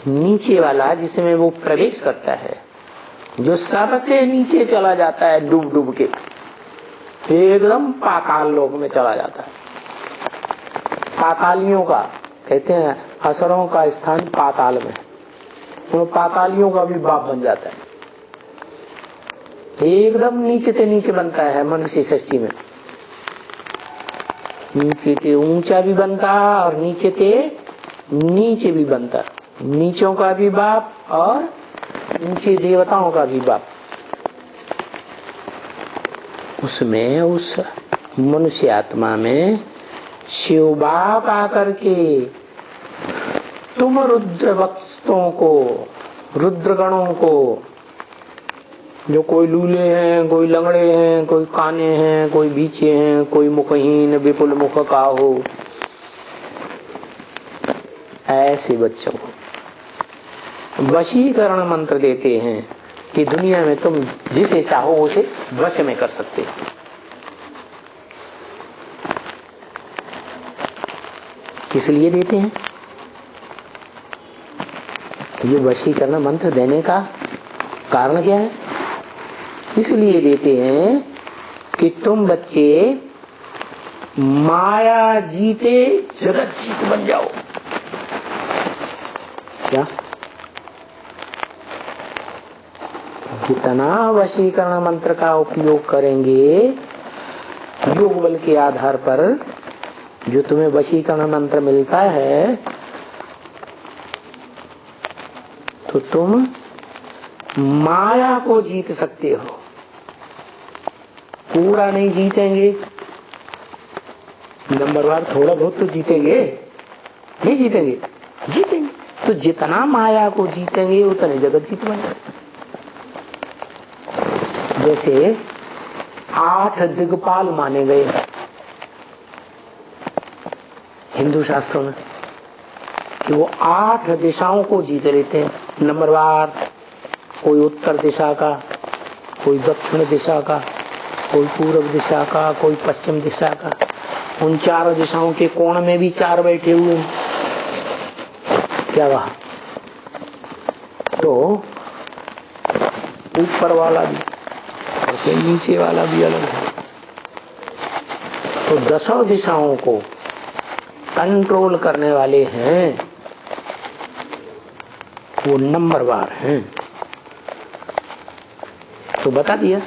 नीचे वाला, जिसमें वो प्रवेश करता है, जो सबसे नीचे चला जाता है, डूब डूब के एकदम पाताल लोक में चला जाता है। पातालियों का कहते हैं, असुरों का स्थान पाताल में, वो पातालियों का भी बाप बन जाता है। एकदम नीचे से नीचे बनता है मनुष्य सृष्टि में। नीचे से ऊंचा भी बनता और नीचे से नीचे भी बनता, नीचों का भी बाप और ऊंचे देवताओं का भी बाप। उसमें उस मनुष्य आत्मा में शिव बाप आकर के तुम रुद्र भक्तों को, रुद्रगणों को, जो कोई लूले हैं, कोई लंगड़े हैं, कोई काने हैं, कोई बीचे हैं, कोई मुखहीन विपुल मुख का हो, ऐसे बच्चों को वशीकरण मंत्र देते हैं। कि दुनिया में तुम जिसे चाहो उसे वश में कर सकते हो। किस लिए देते हैं? ये वशीकरण मंत्र देने का कारण क्या है? इसलिए देते हैं कि तुम बच्चे माया जीते जगत जीत बन जाओ। क्या? जितना वशीकरण मंत्र का उपयोग करेंगे योग बल के आधार पर, जो तुम्हें वशीकरण मंत्र मिलता है, तो तुम माया को जीत सकते हो। पूरा नहीं जीतेंगे, नंबरवार थोड़ा बहुत तो जीतेंगे, नहीं जीतेंगे? जीतेंगे। तो जितना माया को जीतेंगे उतने जगत जीत बन जाएगा। जैसे 8 दिग्पाल माने गए हिंदू शास्त्रों में कि वो 8 दिशाओं को जीत लेते हैं नंबरवार। कोई उत्तर दिशा का, कोई दक्षिण दिशा का, कोई पूर्व दिशा का, कोई पश्चिम दिशा का। उन 4 दिशाओं के कोण में भी 4 बैठे हुए हैं। क्या वहा? तो ऊपर वाला भी और फिर नीचे वाला भी अलग है। तो 10 दिशाओं को कंट्रोल करने वाले हैं वो नंबरवार हैं। तो बता दिया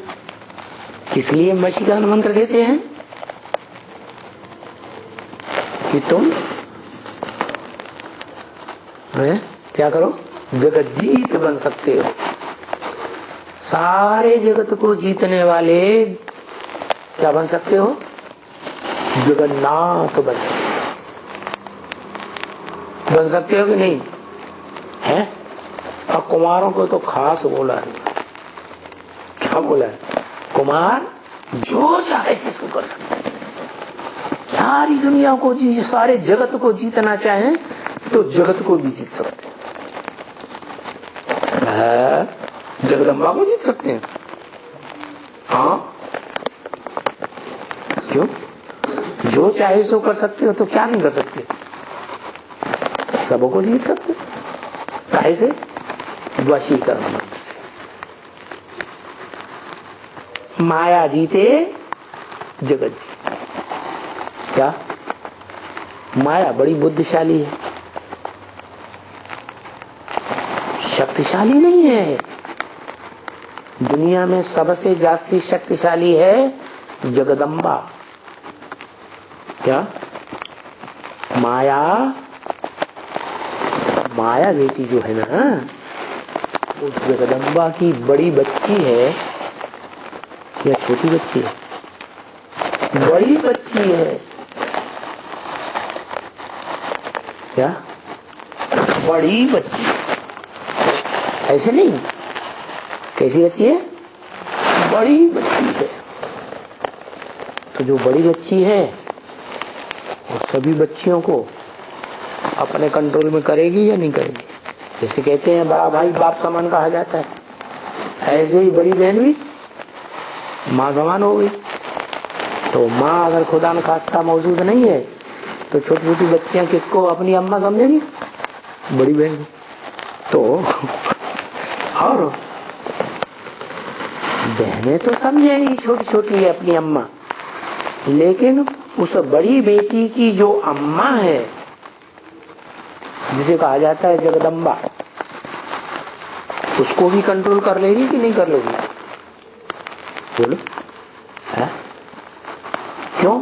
किस लिए वशीकरण मंत्र देते हैं कि तुम क्या करो, जगत जीत बन सकते हो। सारे जगत को जीतने वाले क्या बन सकते हो? जगन्नाथ बन सकते हो। बन सकते हो कि नहीं है? और कुमारों को तो खास बोला है। क्या बोला है? कुमार जो चाहे इसको कर सकते हैं। सारी दुनिया को सारे जगत को जीतना चाहें तो जगत को भी जीत सकते हैं। जगदम्बा को जीत सकते हैं। हाँ, क्यों? जो चाहे सो कर सकते हो तो क्या नहीं कर सकते? सबको जीत सकते। काहे से? वशीकरण मंत्र से। माया जीते जगत जीते। क्या? माया बड़ी बुद्धिशाली है, शक्तिशाली नहीं है। दुनिया में सबसे जास्ती शक्तिशाली है जगदम्बा। क्या? माया बेटी जो है ना, वो जगदम्बा की बड़ी बच्ची है या छोटी बच्ची है? बड़ी बच्ची है। क्या? बड़ी बच्ची। ऐसे नहीं, कैसी बच्ची है? बड़ी बच्ची है। तो जो बड़ी बच्ची है वो सभी बच्चियों को अपने कंट्रोल में करेगी या नहीं करेगी? जैसे कहते हैं बड़ा भाई बाप समान कहा जाता है, ऐसे ही बड़ी बहन भी माँ समान हो गई। तो माँ अगर खुदा न खास्ता मौजूद नहीं है तो छोटी छोटी बच्चियां किसको अपनी अम्मा समझेंगी? बड़ी बहन। तो और बहनें तो समझेंगी छोटी छोटी अपनी अम्मा, लेकिन उस बड़ी बेटी की जो अम्मा है जिसे कहा जाता है जगदम्बा, उसको भी कंट्रोल कर लेगी कि नहीं कर लेगी? बोलो है? क्यों?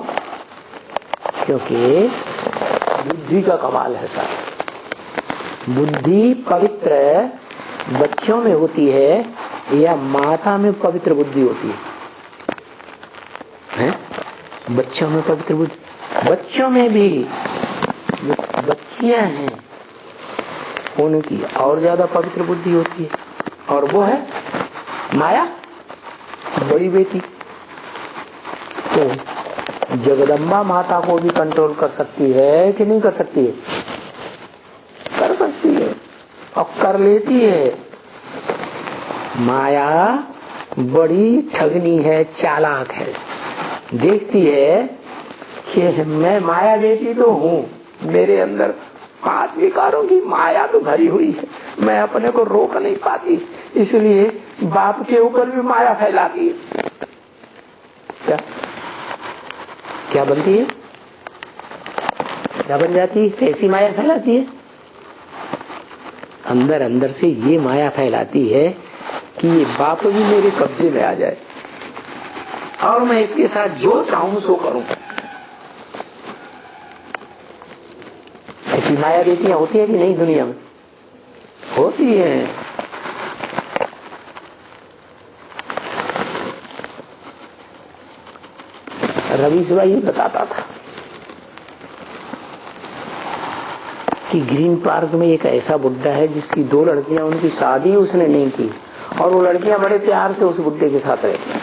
क्योंकि बुद्धि का कमाल है सारा। बुद्धि पवित्र बच्चों में होती है या माता में पवित्र बुद्धि होती है? बच्चों में पवित्र बुद्धि। बच्चों में भी जो बच्चियां हैं उनकी और ज्यादा पवित्र बुद्धि होती है, और वो है माया, बड़ी बेटी। तो जगदम्बा माता को भी कंट्रोल कर सकती है कि नहीं कर सकती है? कर सकती है और कर लेती है। माया बड़ी ठगनी है, चालाक है। देखती है कि मैं माया बेटी तो हूँ, मेरे अंदर 5 विकारों की माया तो भरी हुई है, मैं अपने को रोक नहीं पाती, इसलिए बाप के ऊपर भी माया फैलाती है। क्या बनती है, क्या बन जाती है, कैसी माया फैलाती है? अंदर अंदर से ये माया फैलाती है कि ये बाप भी मेरे कब्जे में आ जाए और मैं इसके साथ जो चाहूं सो करूं। ऐसी माया बेटियां होती है कि नहीं दुनिया में? होती है। रवीश भाई बताता था कि ग्रीन पार्क में एक ऐसा बुड्ढा है जिसकी 2 लड़कियां, उनकी शादी उसने नहीं की और वो लड़कियां बड़े प्यार से उस बुड्ढे के साथ रहती हैं।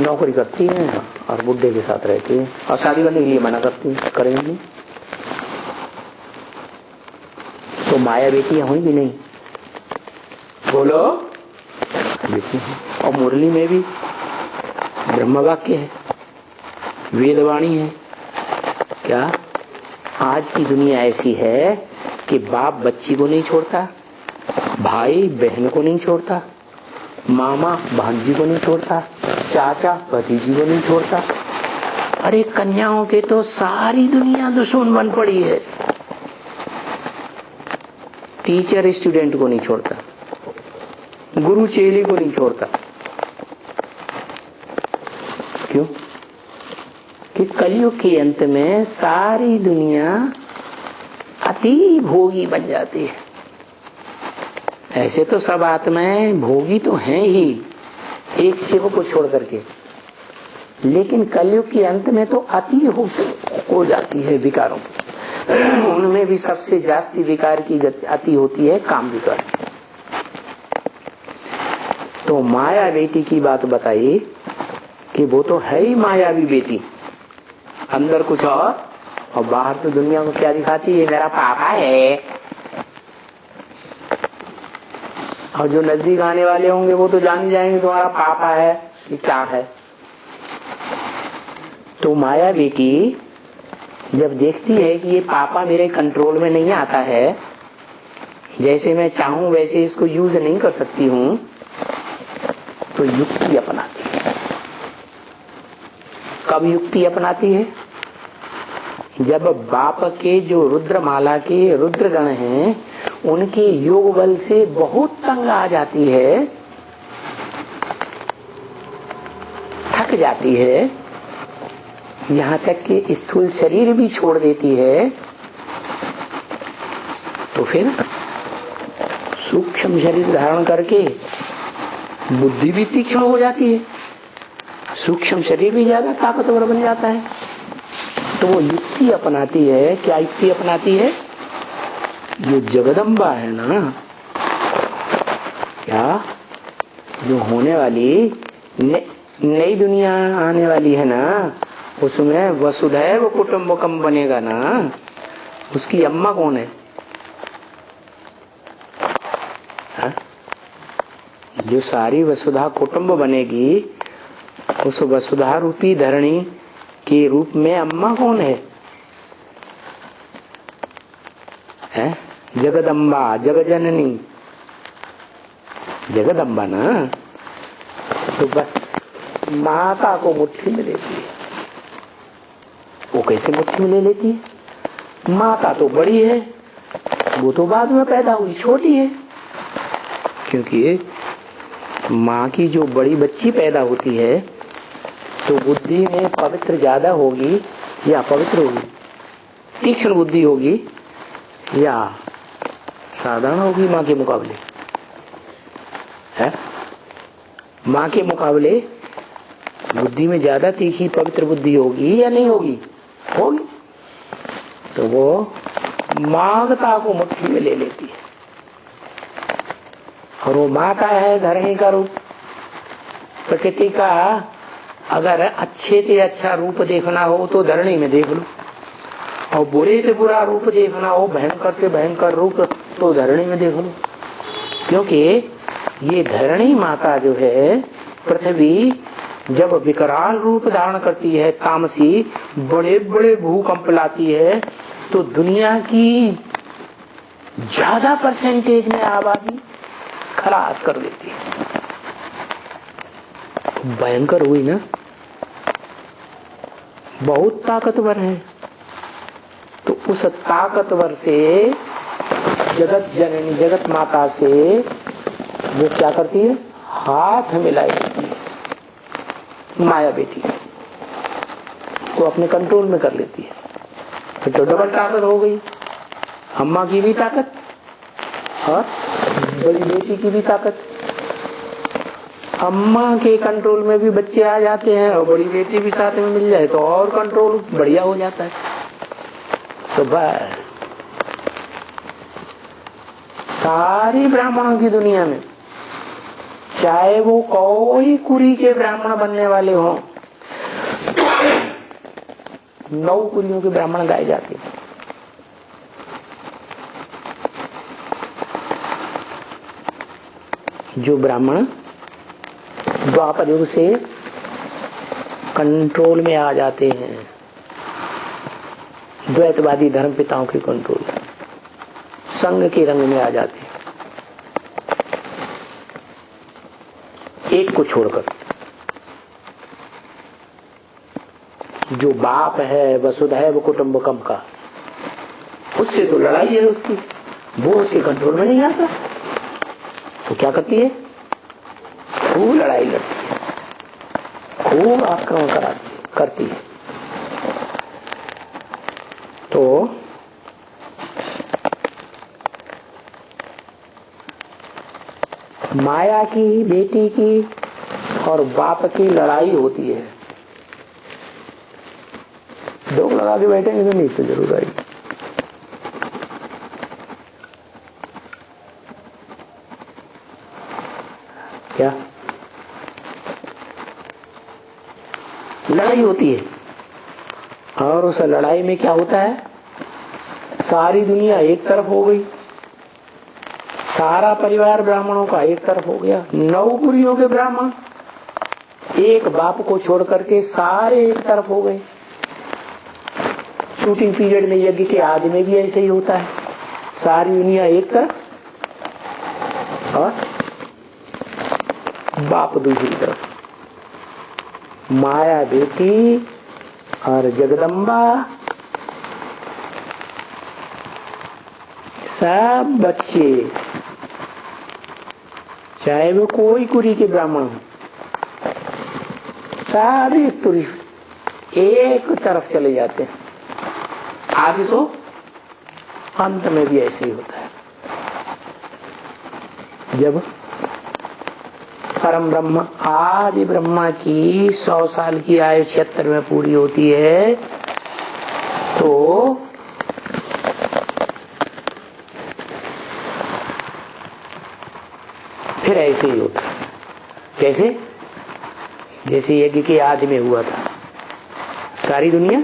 नौकरी करती हैं और बुड्ढे के साथ रहती हैं और शादी करने के लिए मना करती हैं, करेंगी। तो माया बेटियां हुई भी नहीं, बोलो बेटी है। और मुरली में भी ब्रह्म वाक्य है, वेदवाणी है। क्या आज की दुनिया ऐसी है कि बाप बच्ची को नहीं छोड़ता, भाई बहन को नहीं छोड़ता, मामा भांजी को नहीं छोड़ता, चाचा भतीजी को नहीं छोड़ता। अरे कन्याओं के तो सारी दुनिया दुश्मन बन पड़ी है। टीचर स्टूडेंट को नहीं छोड़ता, गुरु चेले को नहीं छोड़ता। क्यों? कि कलयुग के अंत में सारी दुनिया अति भोगी बन जाती है। ऐसे तो सब आत्माएं भोगी तो हैं ही, एक शिव को छोड़ करके, लेकिन कलयुग के अंत में तो अति हो जाती है विकारों की। उनमें भी सबसे जास्ती विकार की अति होती है काम विकार। तो माया बेटी की बात बताई कि वो तो है ही मायावी बेटी, अंदर कुछ और बाहर से दुनिया को क्या दिखाती है, मेरा पापा है। और जो नजदीक आने वाले होंगे वो तो जान ही जाएंगे तुम्हारा पापा है कि क्या है। तो माया बेटी जब देखती है कि ये पापा मेरे कंट्रोल में नहीं आता है, जैसे मैं चाहूं वैसे इसको यूज नहीं कर सकती हूं, तो युक्ति अपनाती है। कब युक्ति अपनाती है? जब बाप के जो रुद्रमाला के रुद्रगण हैं उनके योग बल से बहुत तंग आ जाती है, थक जाती है, यहाँ तक कि स्थूल शरीर भी छोड़ देती है, तो फिर सूक्ष्म शरीर धारण करके बुद्धि भी तीक्ष्ण हो जाती है, सूक्ष्म शरीर भी ज्यादा ताकतवर बन जाता है। तो वो युक्ति अपनाती है। क्या युक्ति अपनाती है? जो जगदम्बा है ना, क्या जो होने वाली नई दुनिया आने वाली है ना, उसमें वसुधैव कुटुंबकम बनेगा ना, उसकी अम्मा कौन है? हा? जो सारी वसुधा कुटुंब बनेगी, उस वसुधा रूपी धरणी के रूप में अम्मा कौन है? जगदम्बा, जगजननी, जगदम्बा ना। तो बस माता को मुट्ठी में लेती है। वो कैसे मुट्ठी में ले लेती है? माता तो बड़ी है, वो तो बाद में पैदा हुई, छोटी है। क्योंकि माँ की जो बड़ी बच्ची पैदा होती है तो बुद्धि में पवित्र ज्यादा होगी या पवित्र होगी, तीक्ष्ण बुद्धि होगी या साधारण होगी माँ के मुकाबले? है माँ के मुकाबले बुद्धि में ज्यादा तीखी पवित्र बुद्धि होगी या नहीं होगी? होगी। तो वो माता को मुट्ठी में ले लेती है। और वो माता है धरणी का रूप, प्रकृति का। अगर अच्छे से अच्छा रूप देखना हो तो धरणी में देख लो, और बुरे से बुरा रूप देखना हो, भयंकर से भयंकर रूप, तो धरणी में देख लो। क्योंकि ये धरणी माता जो है, पृथ्वी जब विकराल रूप धारण करती है, तामसी बड़े बड़े भूकंप लाती है, तो दुनिया की ज्यादा परसेंटेज में आबादी खलास कर देती है। भयंकर हुई ना, बहुत ताकतवर है। तो उस ताकतवर से, जगत जननी जगत माता से वो क्या करती है, हाथ मिलाई देती है। माया बेटी को अपने कंट्रोल में कर लेती है। फिर तो डबल ताकत हो गई, अम्मा की भी ताकत और बड़ी बेटी की भी ताकत। अम्मा के कंट्रोल में भी बच्चे आ जाते हैं और बड़ी बेटी भी साथ में मिल जाए तो और कंट्रोल बढ़िया हो जाता है। तो बस सारी ब्राह्मणों की दुनिया में, चाहे वो कोई कुरी के ब्राह्मण बनने वाले हों, 9 कुरियों के ब्राह्मण गाए जाते हैं। जो ब्राह्मण द्वापर युग से कंट्रोल में आ जाते हैं, द्वैतवादी धर्म पिताओं के कंट्रोल, संघ के रंग में आ जाते हैं, एक को छोड़कर। जो बाप है वसुधैव कुटुंबकम का, उससे तो लड़ाई है उसकी, वो उसके कंट्रोल में नहीं आता। तो क्या करती है, खूब लड़ाई लड़ती है, खूब आक्रमण करती है। तो माया की, बेटी की और बाप की लड़ाई होती है। दो लगा के बैठेंगे तो नहीं तो जरूर आएगी। क्या लड़ाई होती है, और उस लड़ाई में क्या होता है, सारी दुनिया एक तरफ हो गई, सारा परिवार ब्राह्मणों का एक तरफ हो गया। 9 कुरियों के ब्राह्मण एक बाप को छोड़ करके सारे एक तरफ हो गए। शूटिंग पीरियड में यज्ञ के आदि में भी ऐसे ही होता है, सारी दुनिया एक तरफ और बाप दूसरी तरफ। माया बेटी और जगदम्बा सब बच्चे, चाहे वो कोई कुरी के ब्राह्मण हो, सारे तुरी एक तरफ चले जाते हैं। आगे सो अंत में भी ऐसे ही होता है। जब परम ब्रह्म आदि ब्रह्मा की 100 साल की आयु 76 में पूरी होती है, तो फिर ऐसे ही होता है। कैसे, जैसे यज्ञ के आदि में हुआ था, सारी दुनिया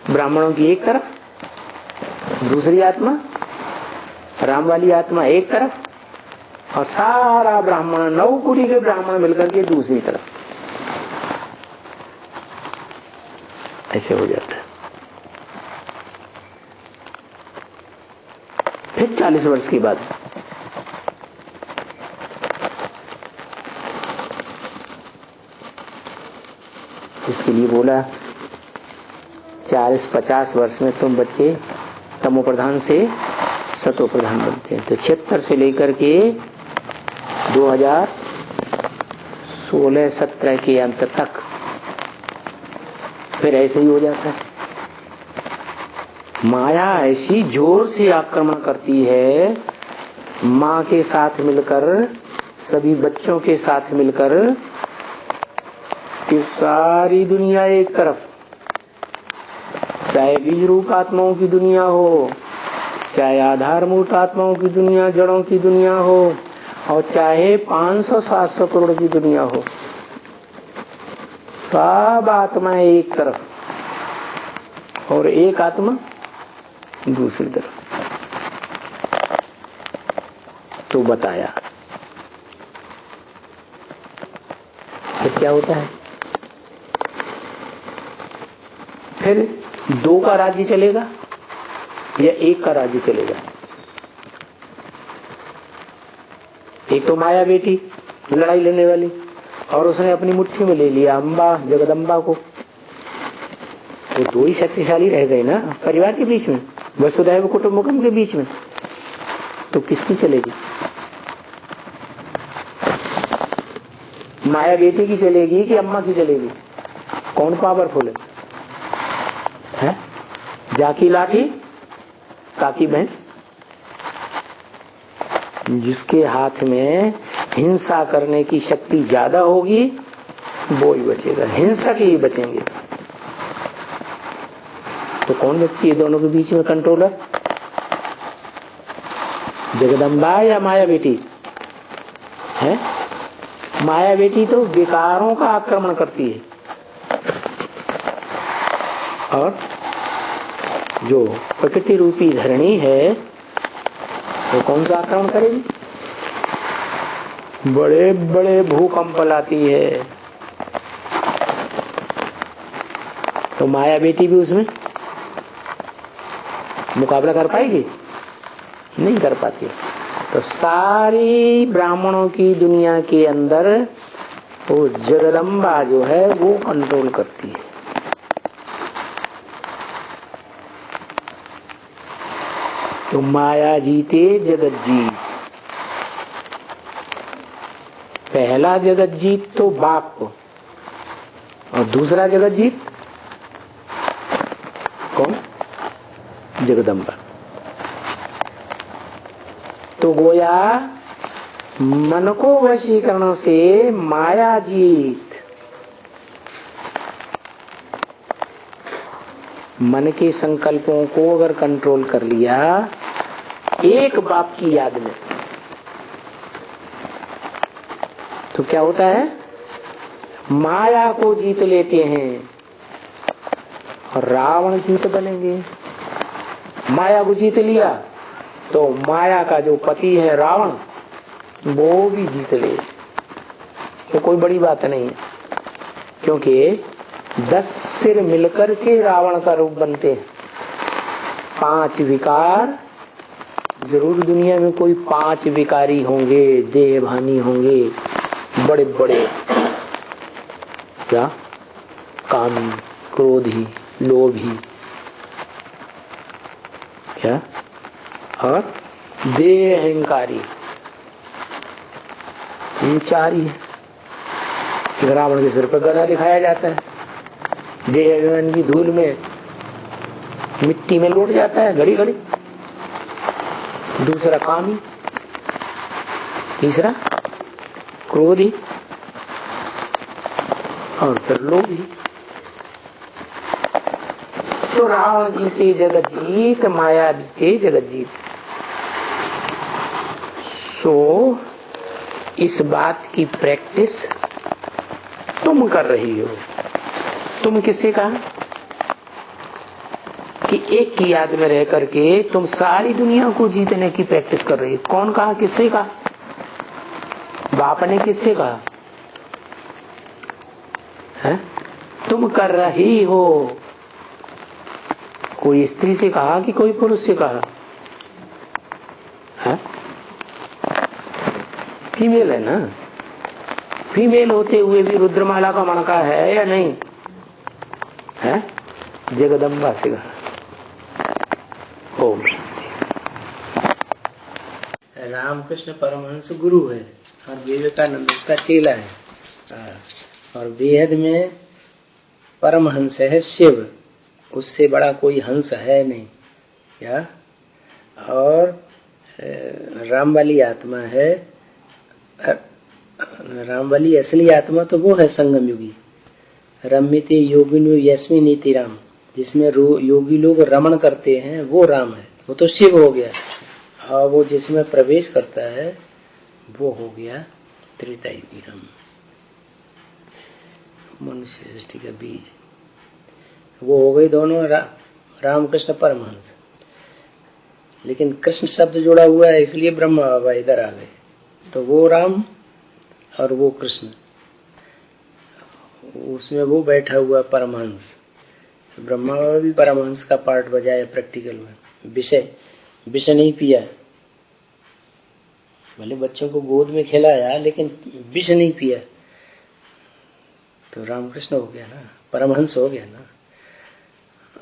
ब्राह्मणों की एक तरफ, दूसरी आत्मा राम वाली आत्मा एक तरफ, और सारा ब्राह्मण 9 कुरी के ब्राह्मण मिलकर के दूसरी तरफ। ऐसे हो जाता है। फिर 40 वर्ष के बाद इसके लिए बोला 40-50 वर्ष में तुम बच्चे तमो प्रधान से सतो प्रधान बनते हैं। तो 76 से लेकर के 2016-17 के अंत तक फिर ऐसे ही हो जाता है। माया ऐसी जोर से आक्रमण करती है, माँ के साथ मिलकर, सभी बच्चों के साथ मिलकर, कि सारी दुनिया एक तरफ, चाहे बीज रूप आत्माओं की दुनिया हो, चाहे आधार मूर्त आत्माओं की दुनिया, जड़ों की दुनिया हो, और चाहे 500-700 करोड़ की दुनिया हो, सब आत्माएं एक तरफ और एक आत्मा दूसरी तरफ। तो बताया फिर क्या होता है, फिर 2 का राज्य चलेगा या 1 का राज्य चलेगा। एक तो माया बेटी लड़ाई लड़ने वाली, और उसने अपनी मुट्ठी में ले लिया अम्बा जगदम्बा को। वो 2 ही शक्तिशाली रह गए ना परिवार के बीच में, वसुधैव कुटुंबकम के बीच में। तो किसकी चलेगी? माया बेटी की चलेगी कि अम्मा की चलेगी? कौन पावरफुल है? जाकी लाठी ताकि भैंस। जिसके हाथ में हिंसा करने की शक्ति ज्यादा होगी वो ही बचेगा, हिंसक ही बचेंगे। तो कौन बचती है दोनों के बीच में कंट्रोलर? जगदम्बा या माया बेटी है? माया बेटी तो विकारों का आक्रमण करती है, और जो प्रकृति रूपी धरणी है वो कौन सा आक्रमण करेगी? बड़े बड़े भूकंप लाती है। तो माया बेटी भी उसमें मुकाबला कर पाएगी? नहीं कर पाती। तो सारी ब्राह्मणों की दुनिया के अंदर वो जगदम्बा जो है वो कंट्रोल करती है। तो माया जीते जगत जीत। पहला जगत जीत तो बाप को, और दूसरा जगत जीत कौन? जगदम्बा। तो गोया मन को वशीकरण से माया जीत। मन के संकल्पों को अगर कंट्रोल कर लिया एक बाप की याद में, तो क्या होता है? माया को जीत लेते हैं और रावण जीत बनेंगे। माया को जीत लिया तो माया का जो पति है रावण वो भी जीत ले। तो कोई बड़ी बात नहीं है, क्योंकि 10 सिर मिलकर के रावण का रूप बनते हैं। 5 विकार, जरूर दुनिया में कोई 5 विकारी होंगे, देहभानी होंगे, बड़े बड़े, क्या? कामी, क्रोधी, लोभी, क्या? और देह अहंकारी, ये 4 ही है। रावण के सिर पर गदा दिखाया जाता है, देह अभिमान की धूल में मिट्टी में लौट जाता है घड़ी घड़ी। दूसरा कामी, तीसरा क्रोधी, और फिर लोभी। तो रावण जीते जगत जीत, माया जीते जगत जीत। सो इस बात की प्रैक्टिस तुम कर रही हो। तुम किससे कहा कि एक की याद में रह करके तुम सारी दुनिया को जीतने की प्रैक्टिस कर रही हो? कौन कहा? किससे कहा? बाप ने किससे कहा है? तुम कर रही हो। कोई स्त्री से कहा कि कोई पुरुष से कहा है? फीमेल है ना। फीमेल होते हुए भी रुद्रमाला का मणका है या नहीं है? जगदम्बा से कहा। ओम। रामकृष्ण परमहंस गुरु है और विवेकानंद उसका चेला है, और बेहद में परमहंस है शिव, उससे बड़ा कोई हंस है नहीं, क्या? और राम वाली आत्मा है, राम वाली असली आत्मा तो वो है संगम युगी। रम्यते योगिनो यस्मिन् नीति राम, जिसमें योगी लोग रमण करते हैं वो राम है, वो तो शिव हो गया। और वो जिसमें प्रवेश करता है वो हो गया त्रेतायुगी राम, मनुष्य सृष्टि का बीज। वो हो गए दोनों रामकृष्ण परमहंस। लेकिन कृष्ण शब्द जुड़ा हुआ है इसलिए ब्रह्मा बाबा इधर आ गए। तो वो राम और वो कृष्ण, उसमें वो बैठा हुआ परमहंस। ब्रह्मा बाबा भी परमहंस का पार्ट बजाया प्रैक्टिकल में। विष नहीं पिया, भले बच्चों को गोद में खिलाया लेकिन विष नहीं पिया, तो रामकृष्ण हो गया ना, परमहंस हो गया ना।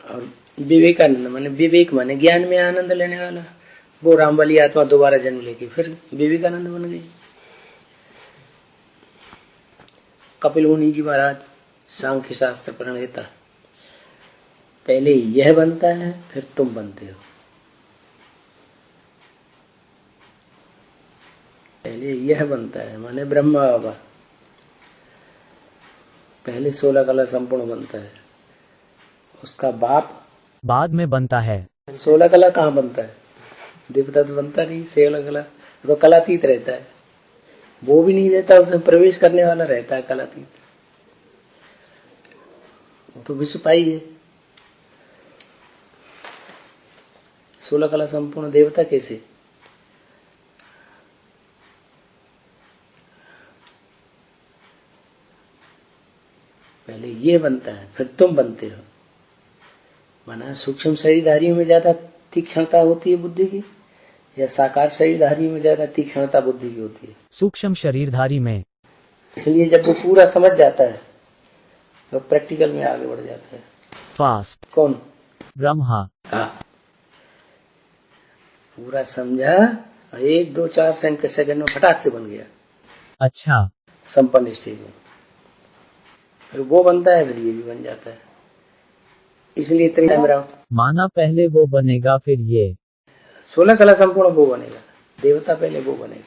और विवेकानंद माने विवेक माने ज्ञान में आनंद लेने वाला, वो राम वाली आत्मा दोबारा जन्म लेके फिर विवेकानंद बन गई। कपिल मुनि जी महाराज सांख्य शास्त्र प्रणेता, पहले यह बनता है फिर तुम बनते हो। पहले यह बनता है माने ब्रह्मा बाबा, पहले 16 कला संपूर्ण बनता है, उसका बाप बाद में बनता है। 16 कला कहाँ बनता है? देवता तो बनता नहीं, 16 कला तो कलातीत रहता है, वो भी नहीं रहता, उसमें प्रवेश करने वाला रहता है कलातीत, वो तो विषपाई है। 16 कला संपूर्ण देवता कैसे? पहले ये बनता है फिर तुम बनते हो। माना सूक्ष्म शरीरधारियों में ज्यादा तीक्ष्णता होती है बुद्धि की, या साकार शरीरधारियों में ज्यादा तीक्ष्णता बुद्धि की होती है? सूक्ष्म शरीरधारी में। इसलिए जब वो पूरा समझ जाता है तो प्रैक्टिकल में आगे बढ़ जाता है। फास्ट कौन? ब्रह्मा। हाँ, पूरा समझा, 1 2 4 सेकंड में फटाक से बन गया। अच्छा, संपन्न स्टेज में फिर वो बनता है, फिर ये भी बन जाता है। इसलिए इतना माना पहले वो बनेगा फिर ये। 16 कला संपूर्ण वो बनेगा, देवता पहले वो बनेगा।